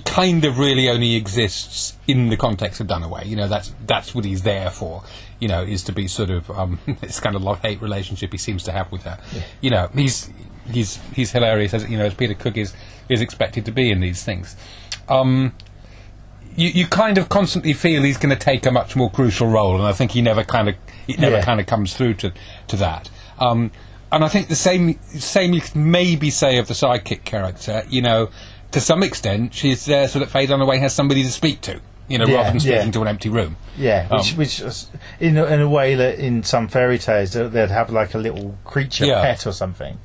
kind of really only exists in the context of Dunaway. That's what he's there for. Is to be sort of this kind of love-hate relationship he seems to have with her. Yeah. He's hilarious as Peter Cook is expected to be in these things. You kind of constantly feel he's going to take a much more crucial role, and I think it never kind of comes through to that. And I think the same you could maybe say of the sidekick character. To some extent, she's there so that Faye Dunaway has somebody to speak to. Rather than speaking to an empty room. Yeah, which in a way that in some fairy tales they'd have like a little creature pet or something.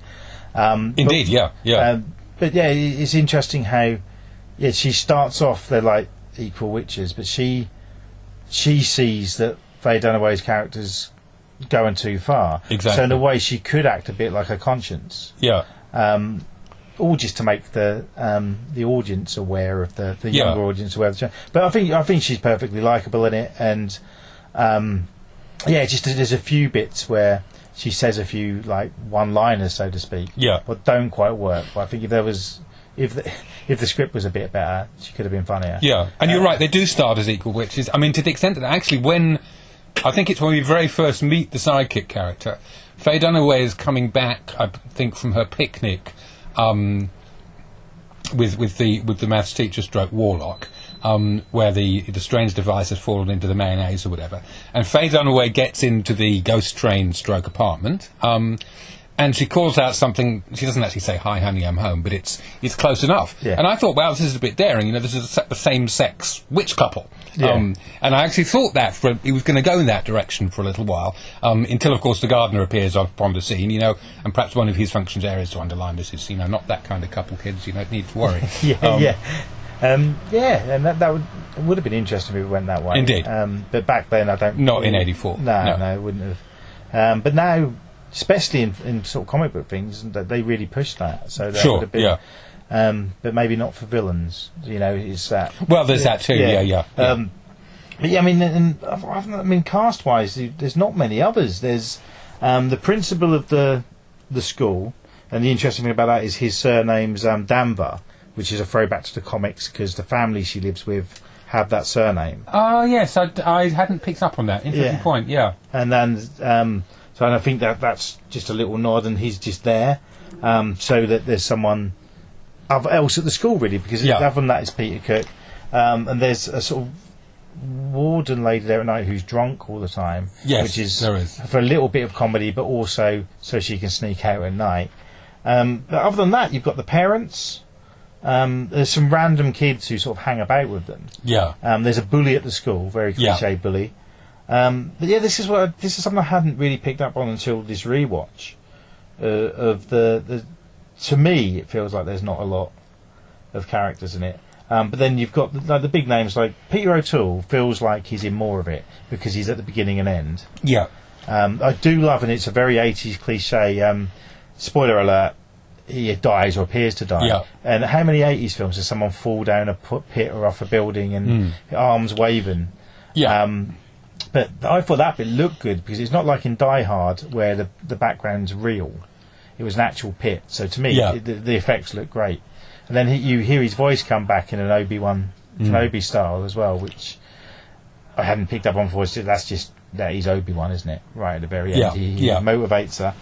Indeed, yeah. But yeah, it's interesting how she starts off, they're like equal witches, but she sees that Faye Dunaway's character's going too far. Exactly. So in a way, she could act a bit like her conscience. Yeah. All just to make the audience aware of the younger audience aware of the. But I think she's perfectly likable in it, and just there's a few bits where she says a few like one-liners, so to speak. Yeah. But don't quite work. But I think if the script was a bit better, she could have been funnier. Yeah, and you're right, they do start as equal witches. I mean, to the extent that actually I think it's when we very first meet the sidekick character, Faye Dunaway is coming back, I think, from her picnic with the maths teacher stroke warlock, where the strange device has fallen into the mayonnaise or whatever. And Faye Dunaway gets into the ghost train stroke apartment, and she calls out something. She doesn't actually say, "Hi, honey, I'm home," but it's close enough. Yeah. And I thought, wow, this is a bit daring. You know, this is the same-sex witch couple. Yeah. And I actually thought that he was going to go in that direction for a little while, until, of course, the gardener appears upon the scene. You know, and perhaps one of his functions areas to underline this is, you know, not that kind of couple, kids. You don't need to worry. Yeah, and that would have been interesting if it went that way. Indeed. But back then, I don't. Not in '84. No, it wouldn't have. But now, especially in sort of comic book things, they really push that. So that would have been, but maybe not for villains. You know, it's that. Well, there's that too. Yeah. But yeah, I mean, cast-wise, there's not many others. There's the principal of the school, and the interesting thing about that is his surname's Danver, which is a throwback to the comics because the family she lives with have that surname. Oh yes, I hadn't picked up on that. Interesting point. Yeah. And then, so I think that's just a little nod, and he's just there, so that there's someone else at the school really, because other than that, it's Peter Cook, and there's a sort of warden lady there at night who's drunk all the time. Yes, which is there is for a little bit of comedy, but also so she can sneak out at night. But other than that, you've got the parents. There's some random kids who sort of hang about with them. Yeah. There's a bully at the school, very cliche bully. But yeah, this is something I hadn't really picked up on until this rewatch. Of the to me, it feels like there's not a lot of characters in it. But then you've got the big names like Peter O'Toole feels like he's in more of it because he's at the beginning and end. Yeah. I do love, and it's a very 80s cliche. Spoiler alert. He dies or appears to die. Yeah. And how many 80s films does someone fall down a pit or off a building and arms waving? Yeah. But I thought that bit looked good because it's not like in Die Hard where the background's real. It was an actual pit. So to me, the effects look great. And then you hear his voice come back in an Obi-Wan Kenobi style as well, which I hadn't picked up on before. That he's Obi-Wan, isn't it? Right at the very end. He motivates her.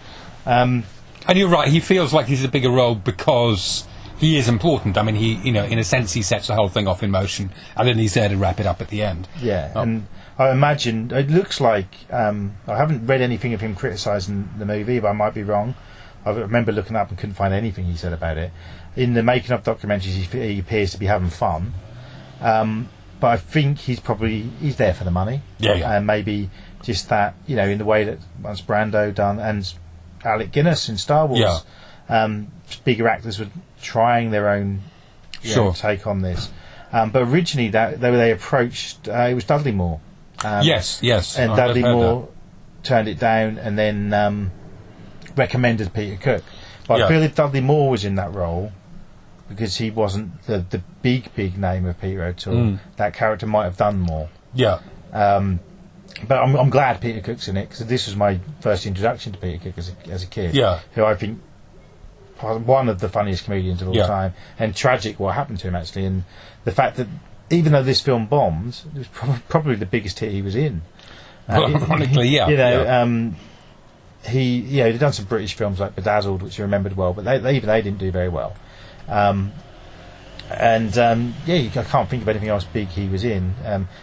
And you're right, he feels like he's a bigger role because he is important. I mean, in a sense, he sets the whole thing off in motion, and then he's there to wrap it up at the end. Yeah, and I imagine, it looks like, I haven't read anything of him criticising the movie, but I might be wrong. I remember looking up and couldn't find anything he said about it. In the making-of documentaries, he appears to be having fun. But I think he's there for the money. Yeah. And maybe just that, in the way that once Brando done, and Alec Guinness in Star Wars, bigger actors were trying their own take on this. But originally, they approached, it was Dudley Moore. Yes. And Dudley Moore turned it down and then recommended Peter Cook. But I feel if Dudley Moore was in that role, because he wasn't the big name of Peter O'Toole, that character might have done more. Yeah. But I'm glad Peter Cook's in it, because this was my first introduction to Peter Cook as a kid. Yeah. Who I think one of the funniest comedians of all time, and tragic what happened to him actually, and the fact that even though this film bombed, it was probably the biggest hit he was in. Ironically, he'd done some British films like Bedazzled, which you remembered well, but they didn't do very well. I can't think of anything else big he was in.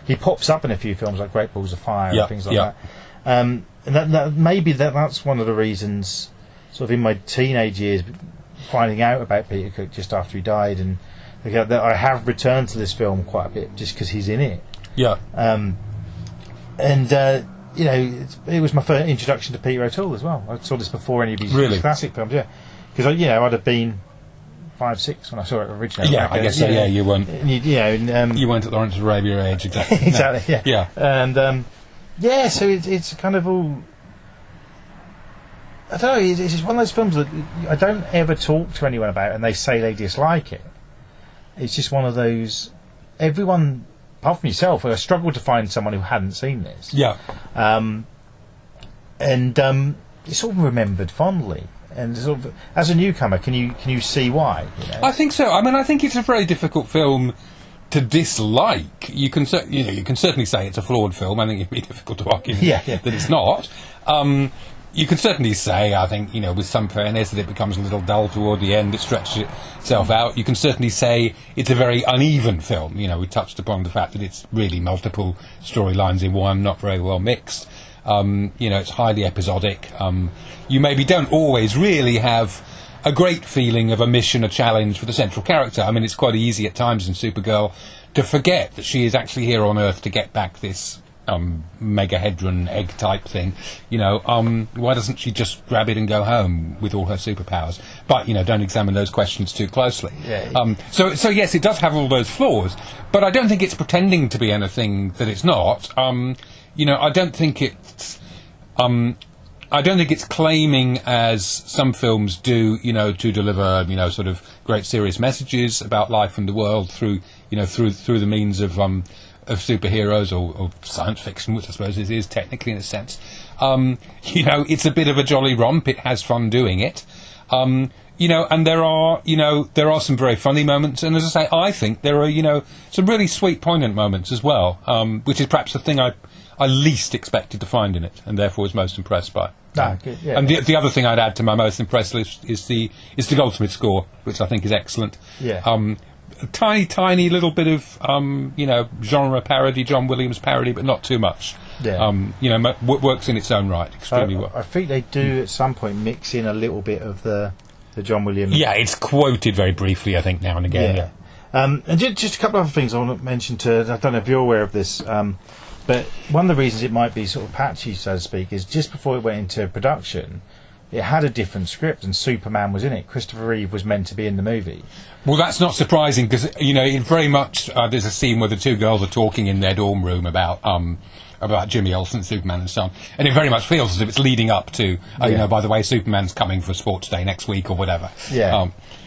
He pops up in a few films like Great Balls of Fire and things like that. And that's one of the reasons, sort of in my teenage years, finding out about Peter Cook just after he died, and that I have returned to this film quite a bit just because he's in it. Yeah. It was my first introduction to Peter O'Toole as well. I saw this before any of his classic films, because I'd have been 5, 6 when I saw it originally. Yeah, I guess so. Yeah, you weren't. You weren't at Lawrence of Arabia age, exactly. Exactly. No. Yeah. And so it's kind of all. I don't know. It's just one of those films that I don't ever talk to anyone about, and they say they dislike it. It's just one of those. Everyone, apart from yourself, I struggled to find someone who hadn't seen this. Yeah. it's sort of remembered fondly. And sort of, as a newcomer, can you see why? You know? I think so. I mean, I think it's a very difficult film to dislike. You can certainly say it's a flawed film. I think it'd be difficult to argue that it's not. You can certainly say, I think, with some fairness, that it becomes a little dull toward the end. It stretches itself out. You can certainly say it's a very uneven film. We touched upon the fact that it's really multiple storylines in one, not very well mixed. It's highly episodic. You maybe don't always really have a great feeling of a mission, a challenge for the central character. I mean, it's quite easy at times in Supergirl to forget that she is actually here on Earth to get back this megahedron egg type thing. Why doesn't she just grab it and go home with all her superpowers? But don't examine those questions too closely. So yes, it does have all those flaws, but I don't think it's pretending to be anything that it's not. I don't think it's I don't think it's claiming, as some films do, to deliver, sort of great serious messages about life and the world through the means of superheroes or science fiction, which I suppose it is technically in a sense. It's a bit of a jolly romp. It has fun doing it. And there are some very funny moments, and as I say, I think there are, some really sweet, poignant moments as well, which is perhaps the thing I least expected to find in it, and therefore was most impressed by. Good, yeah. And the other thing I'd add to my most impressed list is the Goldsmith score, which I think is excellent. A tiny little bit of genre parody, John Williams parody, but not too much. Works in its own right extremely well. I think they do at some point mix in a little bit of the John Williams. Yeah, it's quoted very briefly, I think, now and again. And just a couple of other things I want to mention. I don't know if you're aware of this. But one of the reasons it might be sort of patchy, so to speak, is just before it went into production, it had a different script and Superman was in it. Christopher Reeve was meant to be in the movie. Well, that's not surprising because, it very much, there's a scene where the two girls are talking in their dorm room about Jimmy Olsen, Superman and so on. And it very much feels as if it's leading up to, by the way, Superman's coming for Sports Day next week or whatever.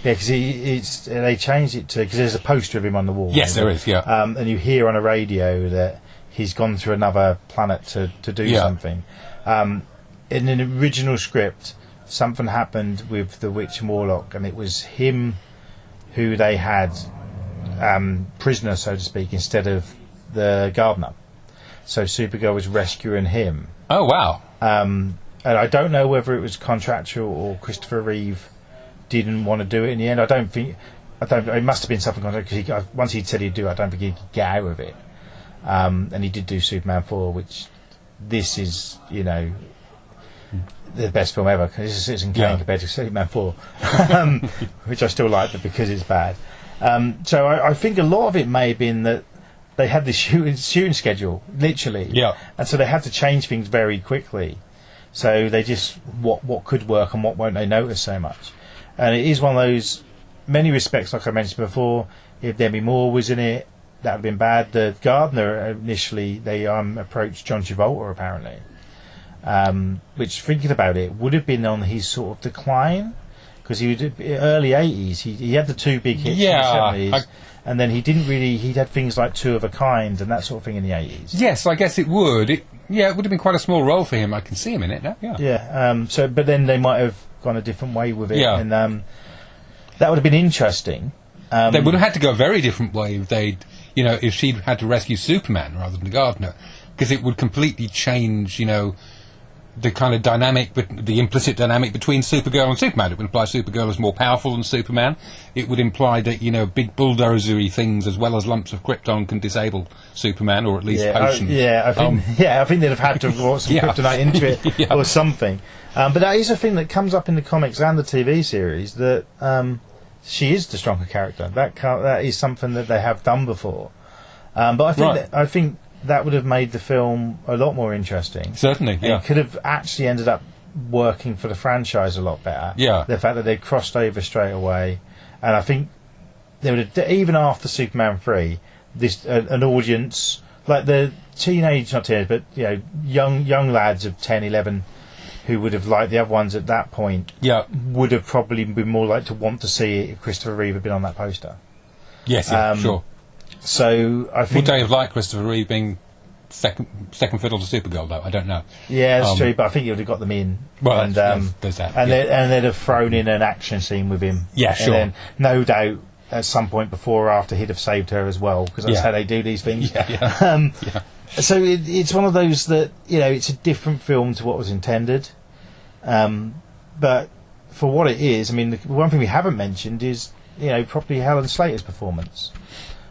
Because they changed it to, because there's a poster of him on the wall. Yes, there is, and you hear on a radio that he's gone to another planet to do something. In an original script, something happened with the Witch and Warlock, and it was him who they had prisoner, so to speak, instead of the gardener. So Supergirl was rescuing him. Oh, wow. And I don't know whether it was contractual or Christopher Reeve didn't want to do it in the end. It must have been something contractual, because once he'd said he'd do it, I don't think he could get out of it. And he did do Superman 4, which this is, the best film ever. This is Citizen Kane compared to Superman 4, which I still like, but because it's bad. So I think a lot of it may have been that they had this shooting schedule, literally. And so they had to change things very quickly. So they just, what could work and what won't they notice so much. And it is one of those, many respects, like I mentioned before, if Demi Moore was in it, that would have been bad. The gardener, initially, they approached John Travolta, apparently. Which, thinking about it, would have been on his sort of decline. Because he was early 80s. He had the two big hits in the 70s. And then he had things like Two of a Kind and that sort of thing in the 80s. Yes, I guess it would. It would have been quite a small role for him. I can see him in it now. But then they might have gone a different way with it. And that would have been interesting. They would have had to go a very different way if they'd, if she'd had to rescue Superman rather than the gardener, because it would completely change, the kind of dynamic, the implicit dynamic between Supergirl and Superman. It would imply Supergirl is more powerful than Superman. It would imply that, big bulldozery things as well as lumps of Krypton can disable Superman, or at least potions. I think they'd have had to have brought some kryptonite into it or something. But that is a thing that comes up in the comics and the TV series, that she is the stronger character. That is something that they have done before. But I think that would have made the film a lot more interesting. Certainly, It could have actually ended up working for the franchise a lot better. The fact that they crossed over straight away, and I think they would have, even after Superman 3, an audience like the young lads of 10, 11, who would have liked the other ones at that point, would have probably been more likely to want to see it if Christopher Reeve had been on that poster. Yes, sure. So I think would they have liked Christopher Reeve being second fiddle to Supergirl, though. I don't know. Yeah, that's true. But I think he would have got them in. Well, and there's that. And they'd have thrown in an action scene with him. Yeah, sure. And then, no doubt, at some point before or after, he'd have saved her as well, because that's how they do these things. Yeah. So it's one of those that, it's a different film to what was intended. But for what it is, I mean, the one thing we haven't mentioned is, probably Helen Slater's performance,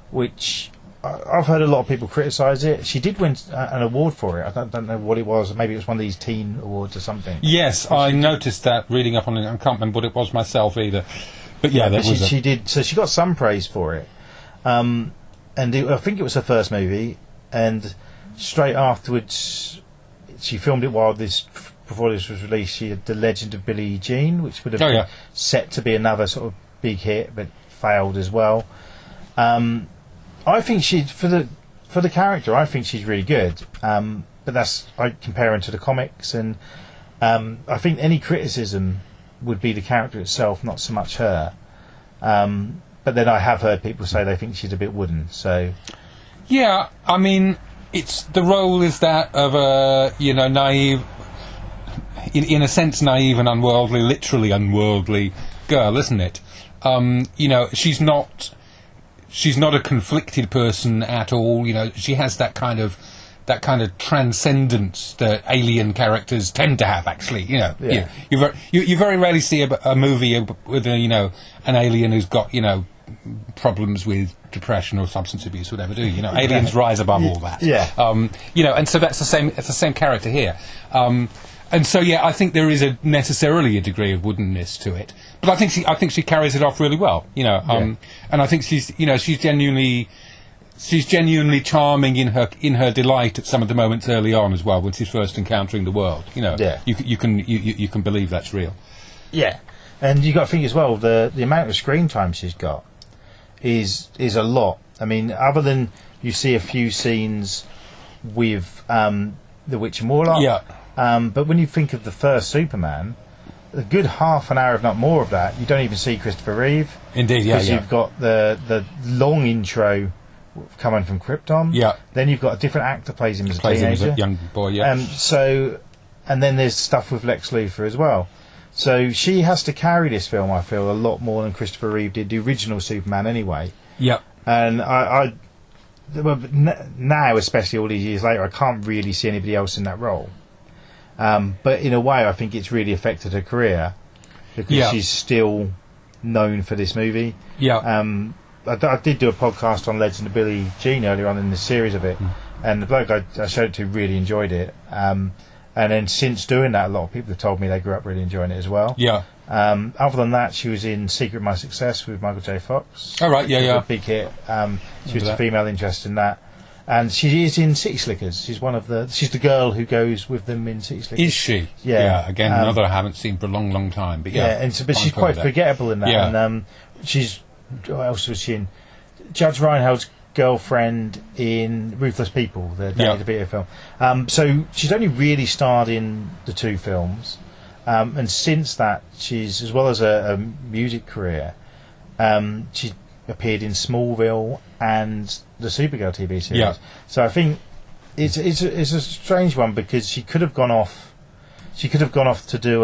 which I've heard a lot of people criticise it. She did win an award for it. I don't know what it was. Maybe it was one of these teen awards or something. Yes, I noticed that reading up on it. I can't remember what it was myself either. But she did. So she got some praise for it. I think it was her first movie, and straight afterwards, she filmed it before this was released. She had The Legend of Billie Jean, which would have been set to be another sort of big hit, but failed as well. I think for the character, I think she's really good. But I compare her to the comics, and I think any criticism would be the character itself, not so much her. But then I have heard people say they think she's a bit wooden. So yeah, I mean, the role is that of a naive, in a sense, naive and unworldly, literally unworldly girl, isn't it? She's not a conflicted person at all. She has that kind of transcendence that alien characters tend to have. Actually, you very rarely see a movie with an alien who's got problems with depression or substance abuse, whatever. Aliens rise above all that. And so that's the same. It's the same character here. And so, I think there is necessarily a degree of woodenness to it, but I think she carries it off really well, and I think she's genuinely charming in her delight at some of the moments early on as well, when she's first encountering the world. You can believe that's real. Yeah, and you got to think as well, the amount of screen time she's got is a lot. I mean, other than you see a few scenes with the Witch and Warlock. But when you think of the first Superman, a good half an hour, if not more of that, you don't even see Christopher Reeve. Indeed, because you've got the long intro coming from Krypton. Then you've got a different actor plays him as a teenager. Him as a young boy. And then there's stuff with Lex Luthor as well. So she has to carry this film, I feel, a lot more than Christopher Reeve did the original Superman anyway. And now, especially all these years later, I can't really see anybody else in that role. But in a way, I think it's really affected her career, because she's still known for this movie. I did do a podcast on Legend of Billie Jean earlier on in the series of it, and the bloke I showed it to really enjoyed it. And then since doing that, a lot of people have told me they grew up really enjoying it as well. Other than that, she was in Secret of My Success with Michael J. Fox. Oh, right, a big hit. She was a female interest in that. And she is in City Slickers. She's she's the girl who goes with them in City Slickers. Is she? Yeah. Again, another I haven't seen for a long, long time. But but she's quite forgettable in that. And she's, what else was she in? Judge Reinhold's girlfriend in Ruthless People, the Danny DeVito film. So she's only really starred in the two films. And since that, she's, as well as a music career, she appeared in Smallville and the Supergirl TV series. So I think it's a strange one, because she could have gone off to do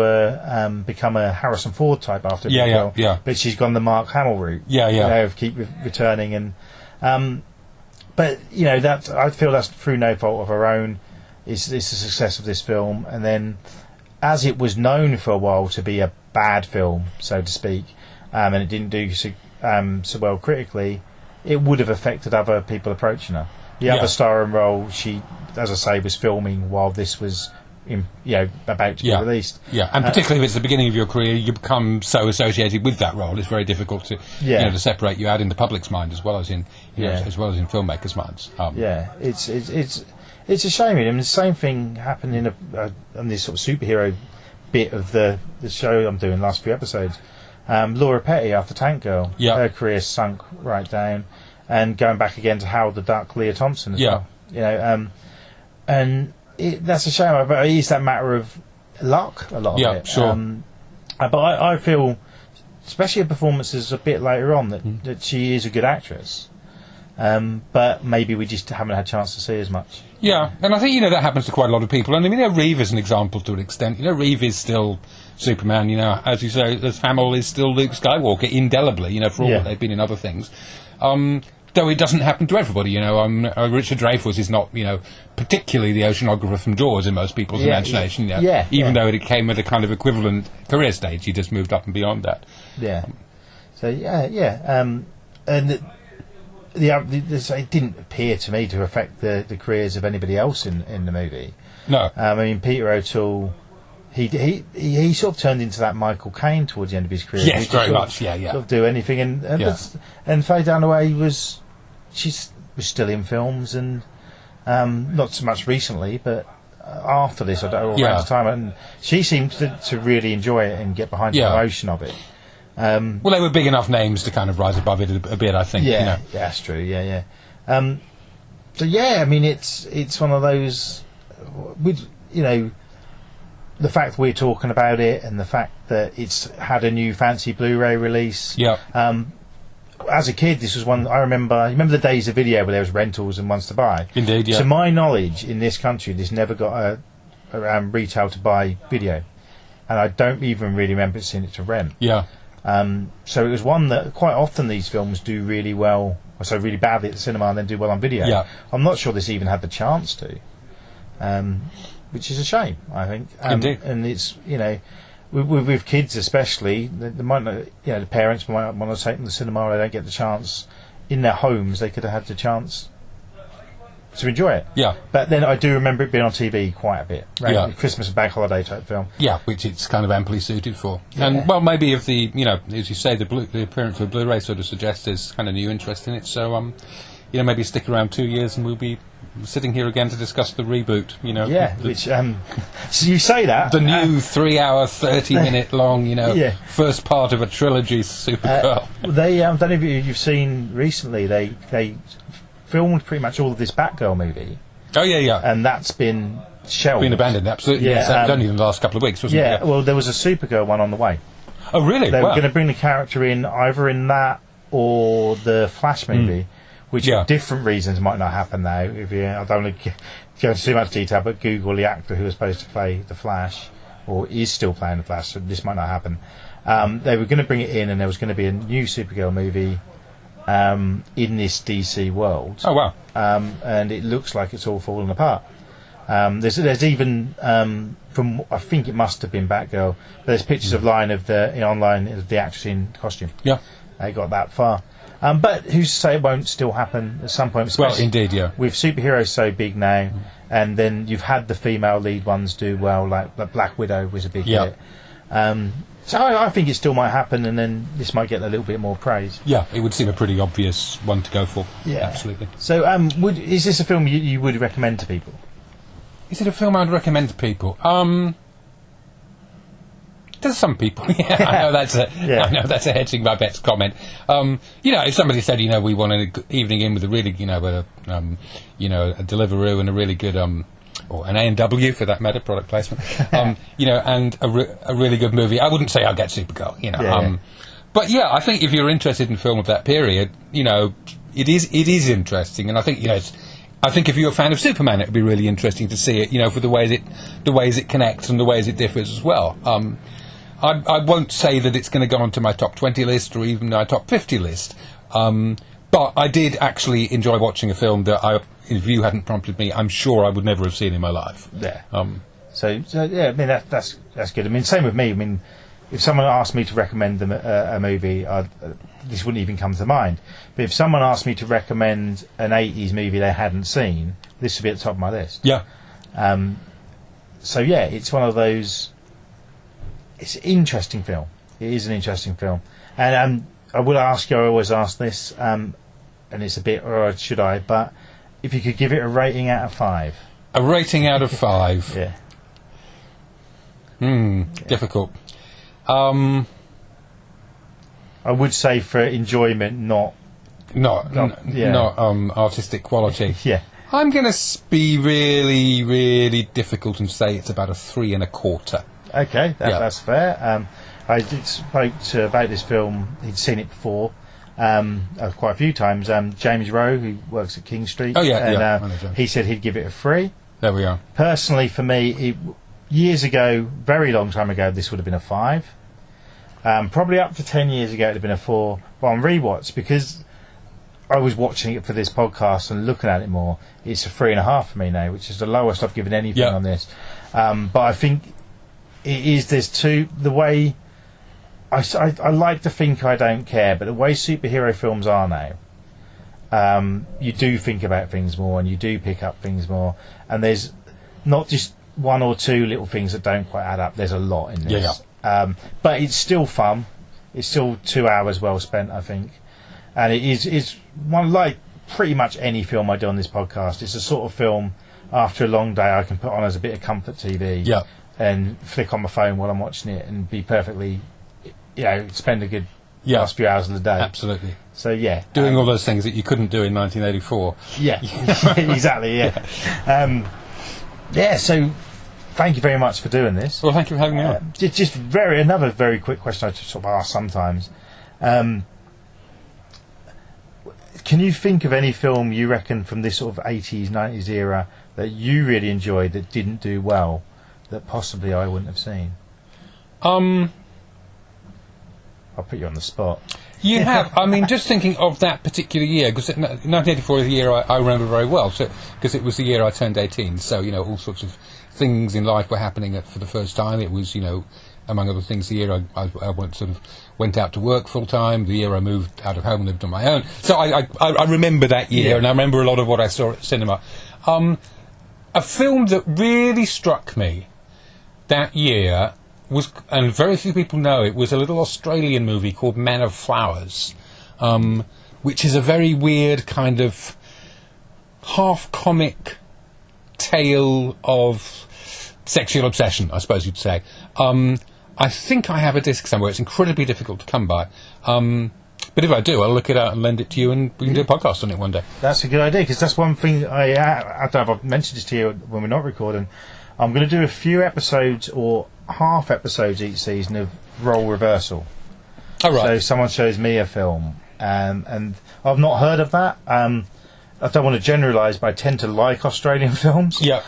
become a Harrison Ford type after Supergirl, but she's gone the Mark Hamill route. Of keep returning, and but that, I feel that's through no fault of her own. It's the success of this film, and then as it was known for a while to be a bad film, so to speak, and it didn't do so well critically, it would have affected other people approaching her. The other starring role, she, as I say, was filming while this was about to be released. And particularly if it's the beginning of your career, you become so associated with that role. It's very difficult to to separate you out in the public's mind as well as in as well as in filmmakers' minds. It's a shame. I mean, the same thing happened in this sort of superhero bit of the show I'm doing, last few episodes. Laura Petty, after Tank Girl, her career sunk right down, and going back again to Howard the Duck, Leah Thompson as well. And that's a shame. But it is that matter of luck, a lot of it. But I feel, especially her performances a bit later on, that she is a good actress. but maybe we just haven't had a chance to see as much. Yeah, and I think, that happens to quite a lot of people. And I mean, Reeve is an example to an extent. Reeve is still Superman, as you say, as Hamill is still Luke Skywalker, indelibly, for all that they've been in other things. Though it doesn't happen to everybody, Richard Dreyfuss is not, particularly the oceanographer from Jaws in most people's imagination. Even though it came at a kind of equivalent career stage, he just moved up and beyond that. Yeah. So, and it didn't appear to me to affect the careers of anybody else in the movie. No. I mean, Peter O'Toole, he sort of turned into that Michael Caine towards the end of his career. Yes, very much, Sort of do anything. And Faye Dunaway she was still in films, and not so much recently, but after this, around the time, and she seemed to really enjoy it and get behind the emotion of it. Well, they were big enough names to kind of rise above it a bit, I think. Yeah, that's true. Yeah. So I mean, it's one of those, with the fact we're talking about it, and the fact that it's had a new fancy Blu-ray release. Yeah. As a kid, this was one I remember the days of video where there was rentals and ones to buy. Indeed, yeah. To my knowledge, in this country, this never got a retail to buy video, and I don't even really remember seeing it to rent. Yeah. So it was one that quite often these films do really well, or so really badly at the cinema and then do well on video. Yeah. I'm not sure this even had the chance to, which is a shame, I think. Indeed. And it's, with kids especially, they might not, the parents might want to take them to the cinema, or they don't get the chance in their homes. They could have had the chance to enjoy it. Yeah. But then I do remember it being on TV quite a bit. Right? Yeah. Christmas and bank holiday type film. Yeah, which it's kind of amply suited for. Yeah. And, well, maybe if the, as you say, the appearance of a Blu-ray sort of suggests there's kind of new interest in it. So, maybe stick around 2 years and we'll be sitting here again to discuss the reboot, Yeah, which, so you say that. The new 3 hour, 30-minute long, first part of a trilogy, Supergirl. They, I don't know if you've seen recently, they filmed pretty much all of this Batgirl movie. Oh, yeah. And that's been shelved. Been abandoned, absolutely. Yeah, yes, that was only in the last couple of weeks, wasn't it? Yeah, well, there was a Supergirl one on the way. Oh, really? They were going to bring the character in either in that or the Flash movie, which for different reasons might not happen now. I don't want to go into too much detail, but Google the actor who was supposed to play the Flash, or is still playing the Flash, so this might not happen. They were going to bring it in, and there was going to be a new Supergirl movie in this DC world. Oh, wow. And it looks like it's all fallen apart. There's even from, I think it must have been Batgirl, but there's pictures online of the actress in costume. Yeah. They got that far. But who's to say it won't still happen at some point? Well, indeed, yeah. With superheroes so big now, and then you've had the female lead ones do well, like Black Widow was a big hit. So I think it still might happen, and then this might get a little bit more praise. Yeah, it would seem a pretty obvious one to go for. Yeah, absolutely. So, is this a film you would recommend to people? Is it a film I'd recommend to people? There's some people. Yeah, I know that's a hedging my bets comment. If somebody said, we want an evening in with a really, a Deliveroo and a really good, or an A&W for that matter, product placement, and a really good movie, I wouldn't say I'll get Supergirl, But I think if you're interested in film of that period, it is interesting, and I think, I think if you're a fan of Superman, it would be really interesting to see it, for the ways it connects and the ways it differs as well. I won't say that it's going to go onto my top 20 list or even my top 50 list, but I did actually enjoy watching a film that, if you hadn't prompted me, I'm sure I would never have seen in my life. Yeah. So yeah, I mean that's good. I mean, same with me. I mean, if someone asked me to recommend them a movie, this wouldn't even come to mind. But if someone asked me to recommend an 80s movie they hadn't seen, this would be at the top of my list. Yeah. So yeah, it's one of those. It's an interesting film. It is an interesting film, and I will ask you. I always ask this, and it's a bit, or should I? But if you could give it a rating out of 5. A rating out of 5. Yeah. Difficult. I would say for enjoyment, not artistic quality. Yeah. I'm going to be really, really difficult and say it's about a 3 1/4. Okay, that's fair. I did spoke to about this film. He'd seen it before, quite a few times. James Rowe, who works at King Street. Oh, yeah, and, yeah. he said he'd give it a 3. There we are. Personally, for me, years ago, very long time ago, this would have been a 5. Probably up to 10 years ago, it would have been a 4. But on rewatch, because I was watching it for this podcast and looking at it more, it's a 3.5 for me now, which is the lowest I've given anything on this. But I think it is. There's the way I like to think I don't care, but the way superhero films are now, you do think about things more and you do pick up things more, and there's not just one or two little things that don't quite add up. There's a lot in this. But it's still fun. It's still 2 hours well spent, I think, and it's one like pretty much any film I do on this podcast. It's a sort of film after a long day I can put on as a bit of comfort TV and flick on my phone while I'm watching it and be perfectly, spend a good last few hours of the day. Absolutely. So doing all those things that you couldn't do in 1984. Exactly. So thank you very much for doing this. Well, thank you for having me on. Just another very quick question I just sort of ask sometimes. Can you think of any film you reckon from this sort of 80s, 90s era that you really enjoyed that didn't do well, that possibly I wouldn't have seen? I'll put you on the spot. You have. I mean, just thinking of that particular year, because 1984 is a year I remember very well, because it was the year I turned 18, so, all sorts of things in life were happening for the first time. It was, among other things, the year I went out to work full time, the year I moved out of home and lived on my own. So I remember that year, and I remember a lot of what I saw at cinema. A film that really struck me that year was, and very few people know it, was a little Australian movie called Man of Flowers, which is a very weird kind of half-comic tale of sexual obsession, I suppose you'd say. I think I have a disc somewhere. It's incredibly difficult to come by. But if I do, I'll look it out and lend it to you, and we can do a podcast on it one day. That's a good idea, because that's one thing I don't know if I've mentioned this to you when we're not recording. I'm going to do a few episodes or half episodes each season of role reversal. Oh, right. So someone shows me a film, and I've not heard of that. I don't want to generalise, but I tend to like Australian films. Yeah.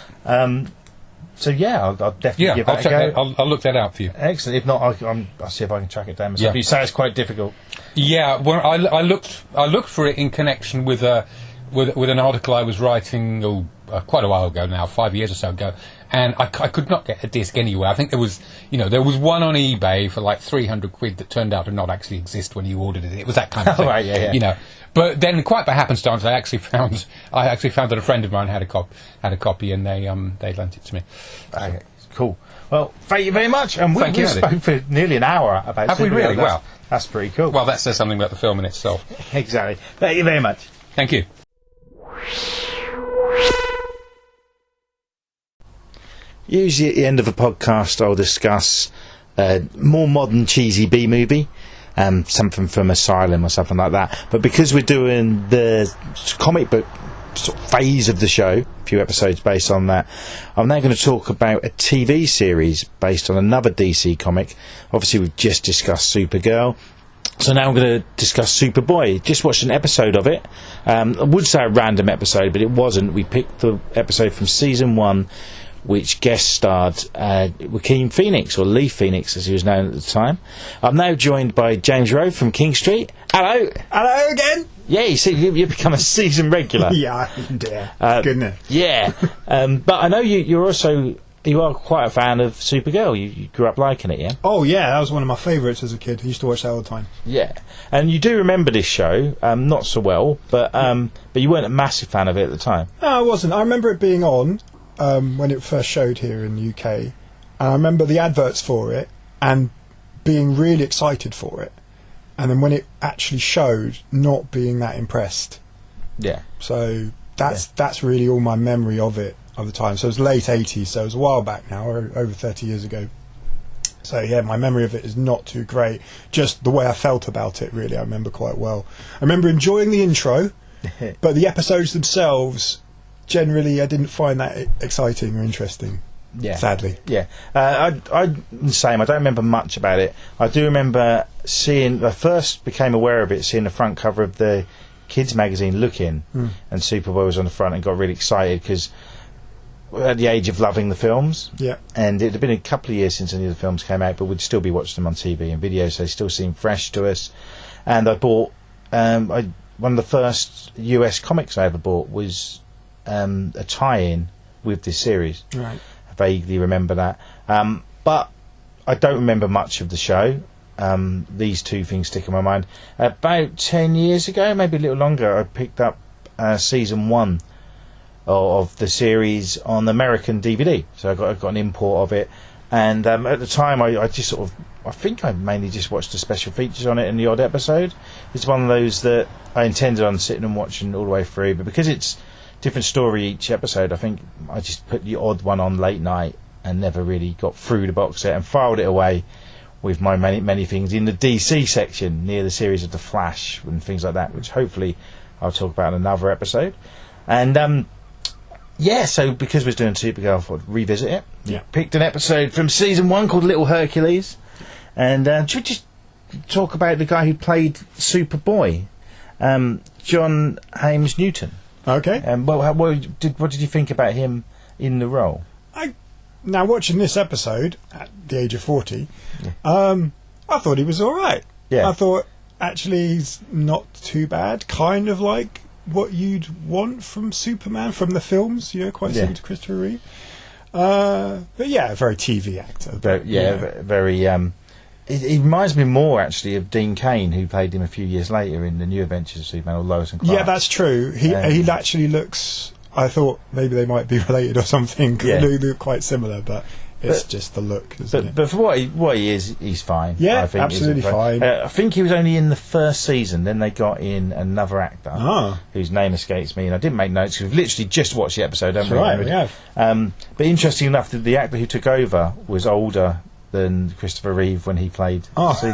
So I'll definitely give that a go. I'll look that out for you. Excellent. If not, I'll see if I can track it down myself. You say it's quite difficult. Yeah. Well, I looked for it in connection with an article I was writing quite a while ago now, 5 years or so ago, and I could not get a disc anywhere. I think there was one on eBay for like £300 that turned out to not actually exist when you ordered it. It was that kind of thing. Right, yeah. But then, quite by happenstance, I actually found that a friend of mine had a copy, and they lent it to me. Okay, cool. Well, thank you very much. And we spoke for nearly an hour about. Have we really? Well, that's pretty cool. Well, that says something about the film in itself. Exactly. Thank you very much. Thank you. Usually at the end of a podcast I'll discuss a more modern cheesy B-movie, something from Asylum or something like that, but because we're doing the comic book sort of phase of the show, a few episodes based on that, I'm now going to talk about a TV series based on another DC comic. Obviously we've just discussed Supergirl, so now I'm going to discuss Superboy. Just watched an episode of it. I would say a random episode, but it wasn't. We picked the episode from season 1, which guest starred Joaquin Phoenix, or Lee Phoenix as he was known at the time. I'm now joined by James Rowe from King Street. Hello. Hello again. Yeah, you see, you've become a season regular. Yeah, dear. Goodness. Yeah. But I know you are quite a fan of Supergirl. You grew up liking it, yeah? Oh, yeah, that was one of my favourites as a kid. I used to watch that all the time. Yeah. And you do remember this show, not so well, but you weren't a massive fan of it at the time. No, I wasn't. I remember it being on when it first showed here in the UK, and I remember the adverts for it and being really excited for it, and then when it actually showed, not being that impressed. Yeah. So that's really all my memory of it of the time. So it was late 80s, so it was a while back now, or over 30 years ago. So yeah, my memory of it is not too great. Just the way I felt about it, really, I remember quite well. I remember enjoying the intro, but the episodes themselves, generally, I didn't find that exciting or interesting. Yeah. Sadly. Yeah. I same. I don't remember much about it. I do remember I first became aware of it seeing the front cover of the kids magazine Look In, and Superboy was on the front, and got really excited because we're at the age of loving the films. Yeah. And it had been a couple of years since any of the films came out, but we'd still be watching them on TV and video, so they still seem fresh to us. And I bought one of the first US comics I ever bought was a tie-in with this series. Right. I vaguely remember that. But I don't remember much of the show. These two things stick in my mind. About 10 years ago, maybe a little longer, I picked up season 1 of the series on American DVD. So I got an import of it. And at the time, I just sort of... I think I mainly just watched the special features on it and the odd episode. It's one of those that I intended on sitting and watching all the way through, but because it's different story each episode, I think I just put the odd one on late night and never really got through the box set and filed it away with my many things in the DC section near the series of The Flash and things like that, which hopefully I'll talk about in another episode. And so because we're doing Supergirl, I thought I'd revisit it. Yeah. Picked an episode from season 1 called Little Hercules. And should we just talk about the guy who played Superboy, John James Newton? Okay. What did you think about him in the role? Now, watching this episode at the age of 40, I thought he was all right. Yeah. I thought, actually, he's not too bad. Kind of like what you'd want from Superman, from the films, quite similar to Christopher Reeve. But yeah, a very TV actor. Very... It reminds me more, actually, of Dean Cain, who played him a few years later in The New Adventures of Superman, or Lois and Clark. Yeah, that's true. He actually looks... I thought maybe they might be related or something, because they look quite similar, but it's just the look, isn't it? But for what he is, he's fine. Yeah, I think absolutely fine. I think he was only in the first season, then they got in another actor, whose name escapes me, and I didn't make notes, because we've literally just watched the episode, haven't we? Right, we have. But interesting enough, the actor who took over was older than Christopher Reeve when he played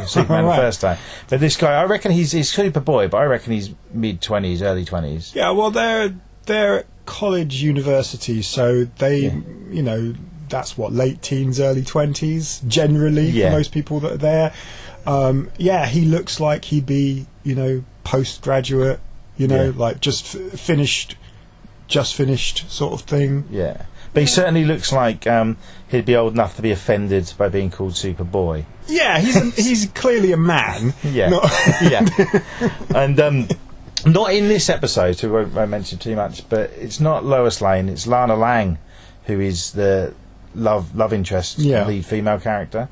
Superman the first time. But this guy, I reckon he's Superboy, but I reckon he's mid-20s, early 20s. Yeah, well, they're at college university, so they, that's what, late teens, early 20s, generally, for most people that are there. He looks like he'd be, postgraduate, like just finished sort of thing. Yeah. But he certainly looks like he'd be old enough to be offended by being called Superboy. Yeah, he's clearly a man. Yeah, and not in this episode, so we won't mention too much. But it's not Lois Lane; it's Lana Lang, who is the love interest, lead female character,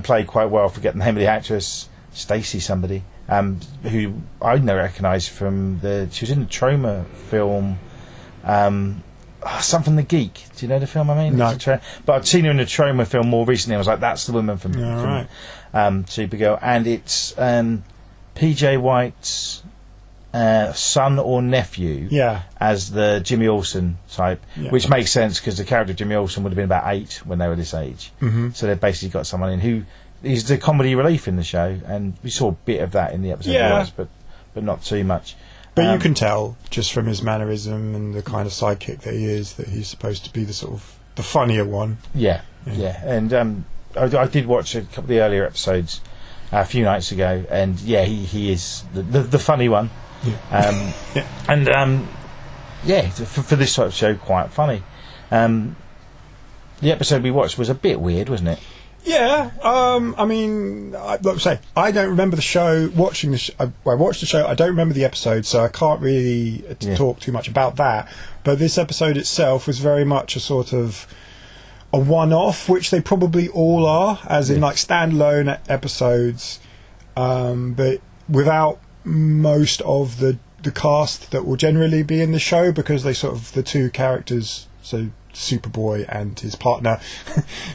played quite well. Forget the name of the actress, Stacey somebody, who I recognise from she was in the Troma film. Something the Geek. Do you know the film I mean? No. But I'd seen her in a Troma film more recently. I was like, that's the woman from Supergirl. And it's PJ White's son or nephew as the Jimmy Olsen type, which makes sense because the character of Jimmy Olsen would have been about 8 when they were this age. Mm-hmm. So they've basically got someone in who is the comedy relief in the show, and we saw a bit of that in the episode, but not too much. But you can tell just from his mannerism and the kind of sidekick that he is that he's supposed to be the sort of the funnier one. Yeah. And I did watch a couple of the earlier episodes a few nights ago, and he is the funny one. Yeah. And for this type of show, quite funny. The episode we watched was a bit weird, wasn't it? Yeah, I mean, like I say, I don't remember the show. I watched the show. I don't remember the episode, so I can't really talk too much about that. But this episode itself was very much a sort of a one-off, which they probably all are, as in like standalone episodes, but without most of the cast that will generally be in the show, because they sort of the two characters, so Superboy and his partner,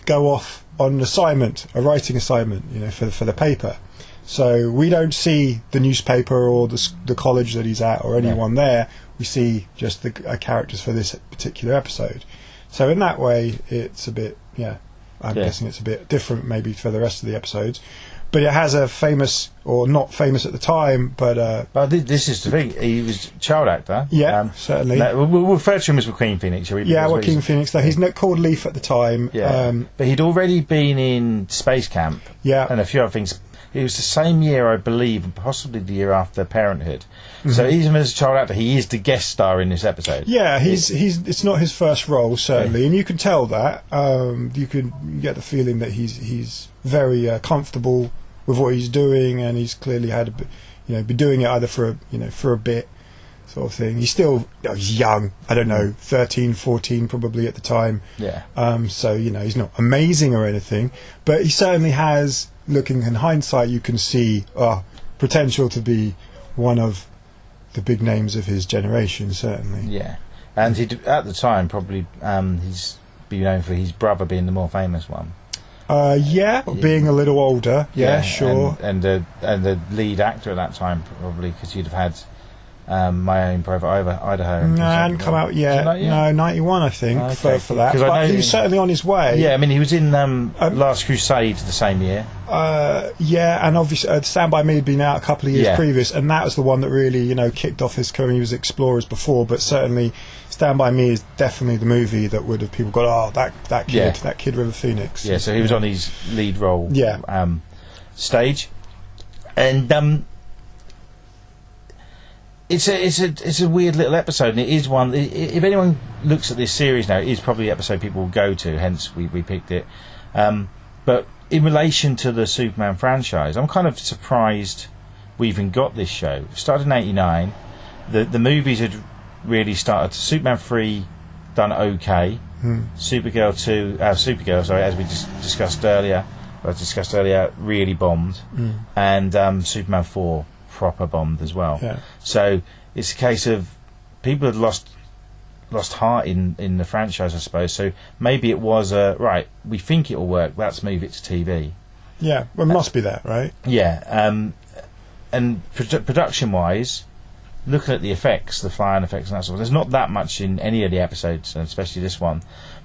go off on an assignment, a writing assignment, for the paper. So we don't see the newspaper or the college that he's at or anyone there. We see just the characters for this particular episode. So in that way, it's a bit, I'm guessing it's a bit different maybe for the rest of the episodes. but it has a famous, or not famous at the time, but this is the thing. He was a child actor. Yeah, certainly. We'll refer to him as Joaquin Phoenix. Shall we? Yeah, Joaquin Phoenix. Though he's not called Leaf at the time. Yeah, but he'd already been in Space Camp. Yeah, and a few other things. It was the same year, I believe, and possibly the year after Parenthood. Mm-hmm. So even as a child actor, he is the guest star in this episode. Yeah, it's not his first role, certainly, and you can tell that. You get the feeling that he's very comfortable with what he's doing, and he's clearly had been doing it either for a bit, sort of thing. He's still he's young. I don't know, 13, 14 probably at the time. Yeah. So he's not amazing or anything, but he certainly has. Looking in hindsight, you can see potential to be one of the big names of his generation, certainly. Yeah, and at the time probably he's been known for his brother being the more famous one. Being a little older. Yeah, sure. And the lead actor at that time probably, because you'd have had My Own Private Idaho. No, it hadn't come out yet. No, 91, I think, for that. But he was certainly on his way. Yeah, I mean, he was in Last Crusade the same year. And obviously Stand By Me had been out a couple of years previous, and that was the one that really, kicked off his career. He was Explorers before, but certainly Stand By Me is definitely the movie that would have people got, that kid River Phoenix. Yeah, so he was on his lead role stage. And it's a weird little episode, and it is one. If anyone looks at this series now, it is probably the episode people will go to. Hence, we picked it. But in relation to the Superman franchise, I'm kind of surprised we even got this show. It started in '89. The movies had really started. Superman 3 done okay. Supergirl 2, Supergirl, sorry, as we discussed earlier, really bombed, and Superman 4. Proper bombed as well. Yeah. So it's a case of people had lost heart in the franchise, I suppose. So maybe it was right. We think it'll work. Let's move it to TV. Yeah, well, it must be that, right? Yeah. And production wise, looking at the effects, the flying effects, and that sort of, there's not that much in any of the episodes, and especially this one.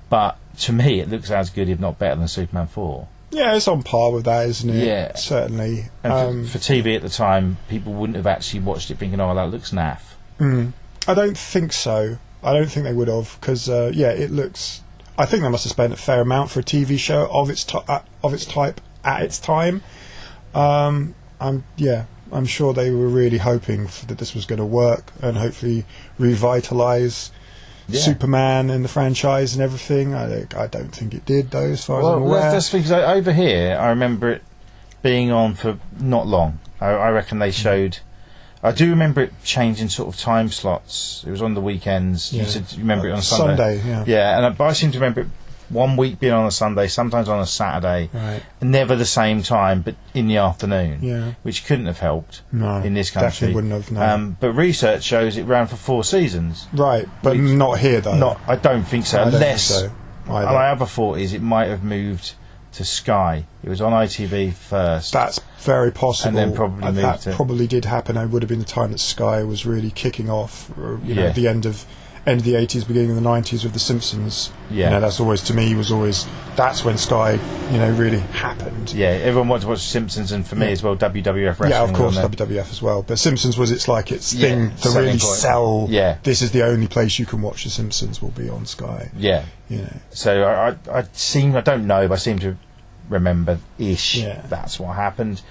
But to me, it looks as good, if not better, than Superman 4. Yeah, it's on par with that, isn't it? Yeah. Certainly. And for TV at the time, people wouldn't have actually watched it thinking, that looks naff. I don't think so. I don't think they would have, because, it looks... I think they must have spent a fair amount for a TV show of its type at its time. I'm sure they were really hoping that this was going to work and hopefully revitalise Superman and the franchise and everything. I don't think it did, though, as far as I'm aware. That's because over here, I remember it being on for not long. I reckon they showed... I do remember it changing sort of time slots. It was on the weekends. Yeah. You said you remember it on Sunday. Yeah, but I seem to remember it one week being on a Sunday, sometimes on a Saturday. Right. Never the same time, but in the afternoon, which couldn't have helped in this country. Definitely wouldn't have, no. But research shows it ran for 4 seasons. Right, but not here, though. I don't think so. I don't unless, think so my other thought is it might have moved to Sky. It was on ITV first. That's very possible. And then probably moved that to... probably did happen. It would have been the time that Sky was really kicking off, at the end of the 80s, beginning of the 90s with The Simpsons. Yeah. That's always, to me, that's when Sky, really happened. Yeah, everyone wanted to watch The Simpsons, and for me as well, WWF wrestling. Yeah, of course, WWF as well. But Simpsons was its thing to really sell. Yeah. This is the only place you can watch The Simpsons will be on Sky. Yeah. So I don't know, but I seem to remember-ish that's what happened.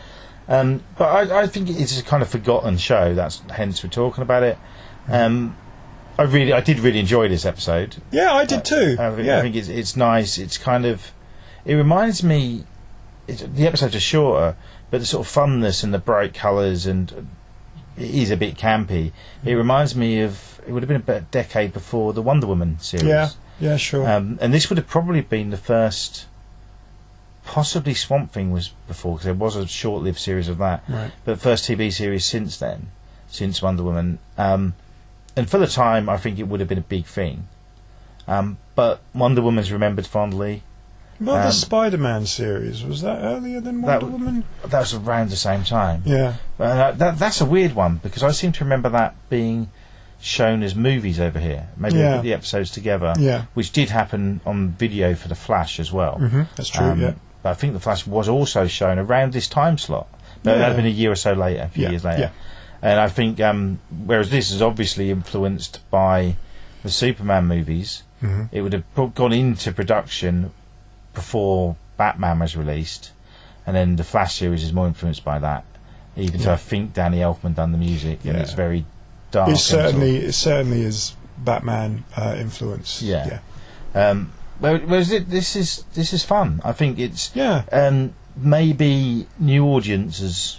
But I think it's a kind of forgotten show. That's hence we're talking about it. I did really enjoy this episode. Yeah, I did too. I think it's nice. It's kind of... It reminds me... the episodes are shorter, but the sort of funness and the bright colours, and it is a bit campy. It reminds me of... It would have been about a decade before the Wonder Woman series. Yeah, sure. And this would have probably been the first... Possibly Swamp Thing was before, because there was a short-lived series of that. Right. But first TV series since then, since Wonder Woman. And for the time, I think it would have been a big thing. But Wonder Woman's remembered fondly. Well, the Spider-Man series, was that earlier than Wonder Woman? That was around the same time. Yeah. That's a weird one, because I seem to remember that being shown as movies over here. Maybe we put the episodes together, which did happen on video for The Flash as well. That's true, but I think The Flash was also shown around this time slot. But that had been a year or so later, a few years later. Yeah. And I think, whereas this is obviously influenced by the Superman movies, it would have gone into production before Batman was released, and then the Flash series is more influenced by that. Even so, I think Danny Elfman done the music, and it's very dark. It certainly is Batman influence. Yeah. Whereas this is fun. I think it's maybe new audiences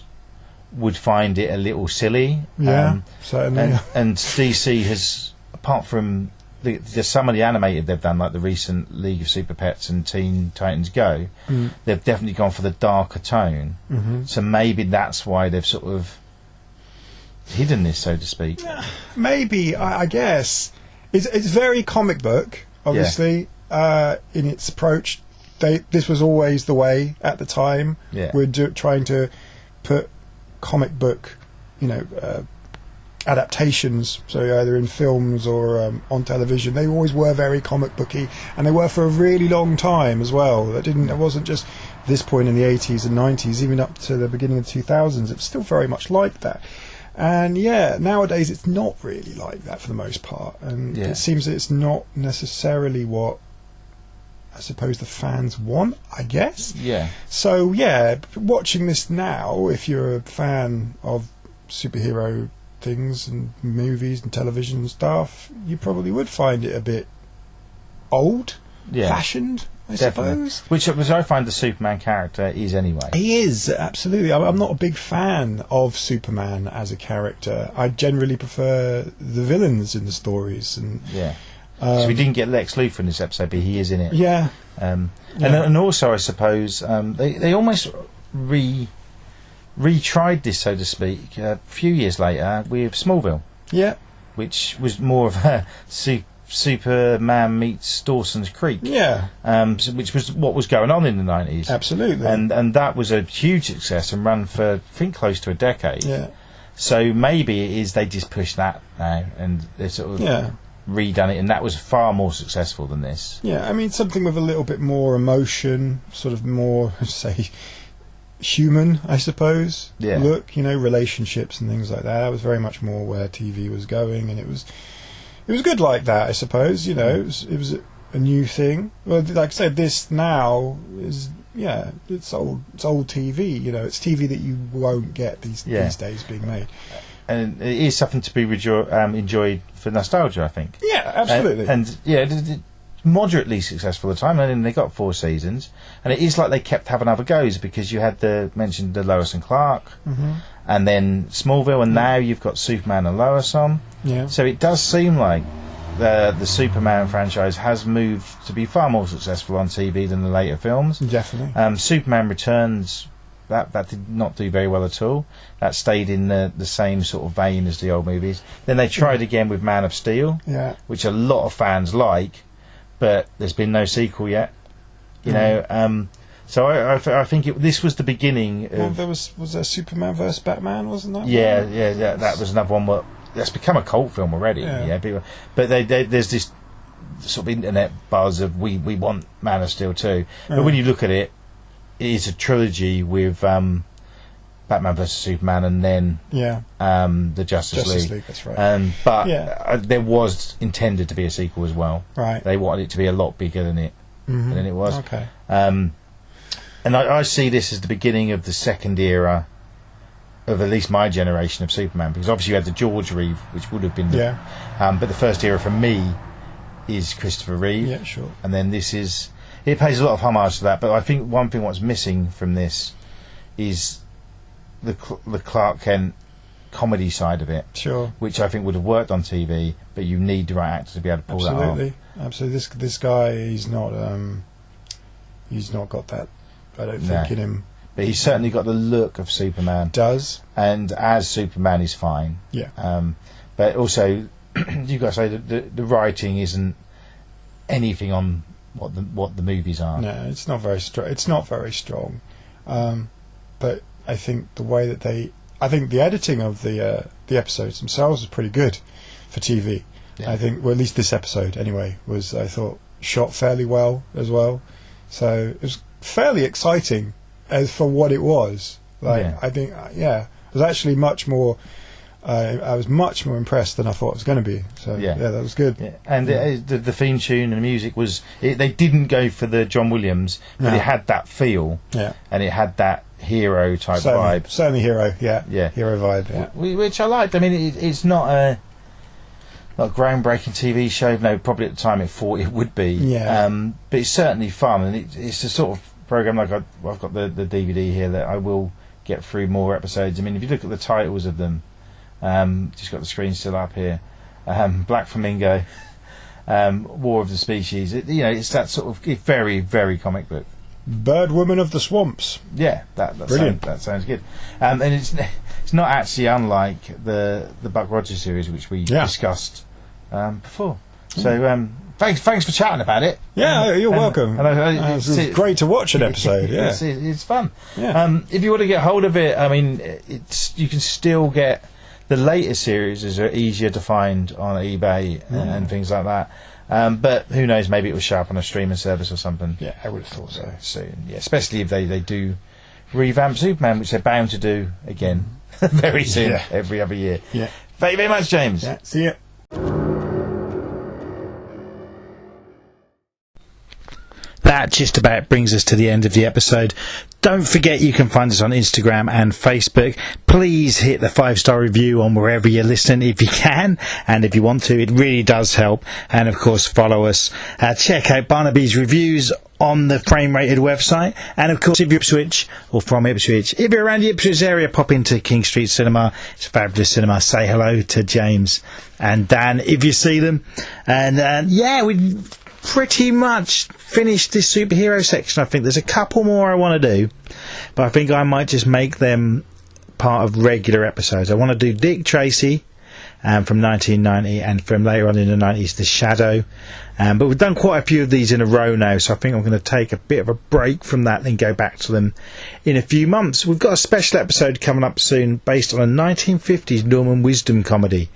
would find it a little silly. Certainly. And DC has, apart from there's some of the animated they've done, like the recent League of Super Pets and Teen Titans Go, they've definitely gone for the darker tone. So maybe that's why they've sort of hidden this, so to speak. Maybe, I guess. It's very comic book, obviously, in its approach. This was always the way at the time. We're trying to put comic book, adaptations, so either in films or on television. They always were very comic booky, and they were for a really long time as well. It wasn't just this point in the 80s and 90s, even up to the beginning of the 2000s. It was still very much like that. And nowadays it's not really like that for the most part, and it seems that it's not necessarily what I suppose the fans want, I guess. So watching this now, if you're a fan of superhero things and movies and television and stuff, you probably would find it a bit old, fashioned, I suppose. Which I find the Superman character is anyway. He is, absolutely. I'm not a big fan of Superman as a character. I generally prefer the villains in the stories. And so we didn't get Lex Luthor in this episode, but he is in it. And also, I suppose, they almost retried this, so to speak, a few years later with Smallville. Which was more of a Superman meets Dawson's Creek. Which was what was going on in the 90s. Absolutely. And that was a huge success and ran for, I think, close to a decade. So maybe it is they just pushed that now and they sort of redone it, and that was far more successful than this. I mean, something with a little bit more emotion, sort of more, say, human, I suppose. Look, relationships and things like that. That was very much more where TV was going, and it was good like that, I suppose. It was a new thing. Well, like I said, this now is it's old TV. It's TV that you won't get these days being made. And it is something to be enjoyed for nostalgia, I think. Absolutely. And moderately successful at the time, and then they got 4 seasons, and it is like they kept having other goes, because you had mentioned the Lois and Clark, and then Smallville, and now you've got Superman and Lois on. So it does seem like the Superman franchise has moved to be far more successful on TV than the later films. Definitely. Superman Returns, that did not do very well at all. That stayed in the same sort of vein as the old movies. Then they tried again with Man of Steel, which a lot of fans like, but there's been no sequel yet. So I think this was the beginning of... Well, was there Superman vs Batman, wasn't that? That was another one that's become a cult film already. But there's this sort of internet buzz of we want Man of Steel too. But when you look at it, it is a trilogy with Batman vs Superman, and then the Justice League. That's right. But there was intended to be a sequel as well. They wanted it to be a lot bigger than it was. And I see this as the beginning of the second era of at least my generation of Superman, because obviously you had the George Reeve, which would have been but the first era for me is Christopher Reeve. And then it pays a lot of homage to that, but I think one thing what's missing from this is the Clark Kent comedy side of it, which I think would have worked on TV, but you need the right actor to be able to pull that off. Absolutely. This guy, he's not got that, I don't think, in him. But he's certainly got the look of Superman. And as Superman, he's fine. But also, you got to say that the writing isn't anything on what the movies are. No, it's not very strong. It's not very strong. But I think the way that I think the editing of the episodes themselves was pretty good for TV. I think, well, at least this episode anyway, was, I thought, shot fairly well as well. So it was fairly exciting as for what it was. Like, Yeah. I think, it was actually much more. I was much more impressed than I thought it was going to be. So Yeah. that was good. Yeah. And the theme tune and the music was. They didn't go for the John Williams, but No. it had that feel, Yeah, and it had that hero type vibe. certainly hero. Yeah, Yeah. hero vibe. Yeah. Which I liked. I mean, it's not a groundbreaking TV show. No, probably at the time it would be. Yeah. But it's certainly fun, and it's a sort of program like I've got the DVD here that I will get through more episodes. I mean, if you look at the titles of them, just got the screen still up here. Black Flamingo, War of the Species. It's that sort of very, very comic book. Bird Woman of the Swamps. Yeah, that Brilliant. sounds good. And it's not actually unlike the Buck Rogers series, which we discussed before. So thanks for chatting about it. Yeah, you're welcome. And It's great to watch an episode. Yeah, it's fun. Yeah. If you want to get hold of it, I mean, you can still get the later series are easier to find on eBay and things like that. But who knows? Maybe it will show up on a streaming service or something. Yeah, I would have thought so. Soon, yeah. Especially if they do revamp Superman, which they're bound to do again very soon, every other year. Yeah. Thank you very much, James. Yeah. See ya. That just about brings us to the end of the episode. Don't forget you can find us on Instagram and Facebook. Please hit the 5-star review on wherever you're listening if you can, and if you want to, it really does help. And of course, follow us. Check out Barnaby's reviews on the Frame Rated website, and of course, if you're Ipswich or from Ipswich, if you're around the Ipswich area, pop into King Street Cinema. It's a fabulous cinema. Say hello to James and Dan if you see them. And we pretty much finished this superhero section. I think there's a couple more I want to do, but I think I might just make them part of regular episodes. I want to do Dick Tracy from 1990, and from later on in the 90s, The Shadow. But we've done quite a few of these in a row now, so I think I'm going to take a bit of a break from that and go back to them in a few months. We've got a special episode coming up soon based on a 1950s Norman Wisdom comedy,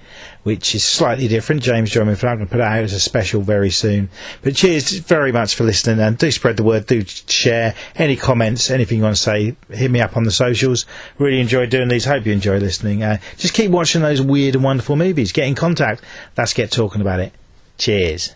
which is slightly different. James joined me for that. I'm going to put it out as a special very soon. But cheers very much for listening, and do spread the word, do share. Any comments, anything you want to say, hit me up on the socials. Really enjoy doing these. Hope you enjoy listening. Just keep watching those weird and wonderful movies. Get in contact. Let's get talking about it. Cheers.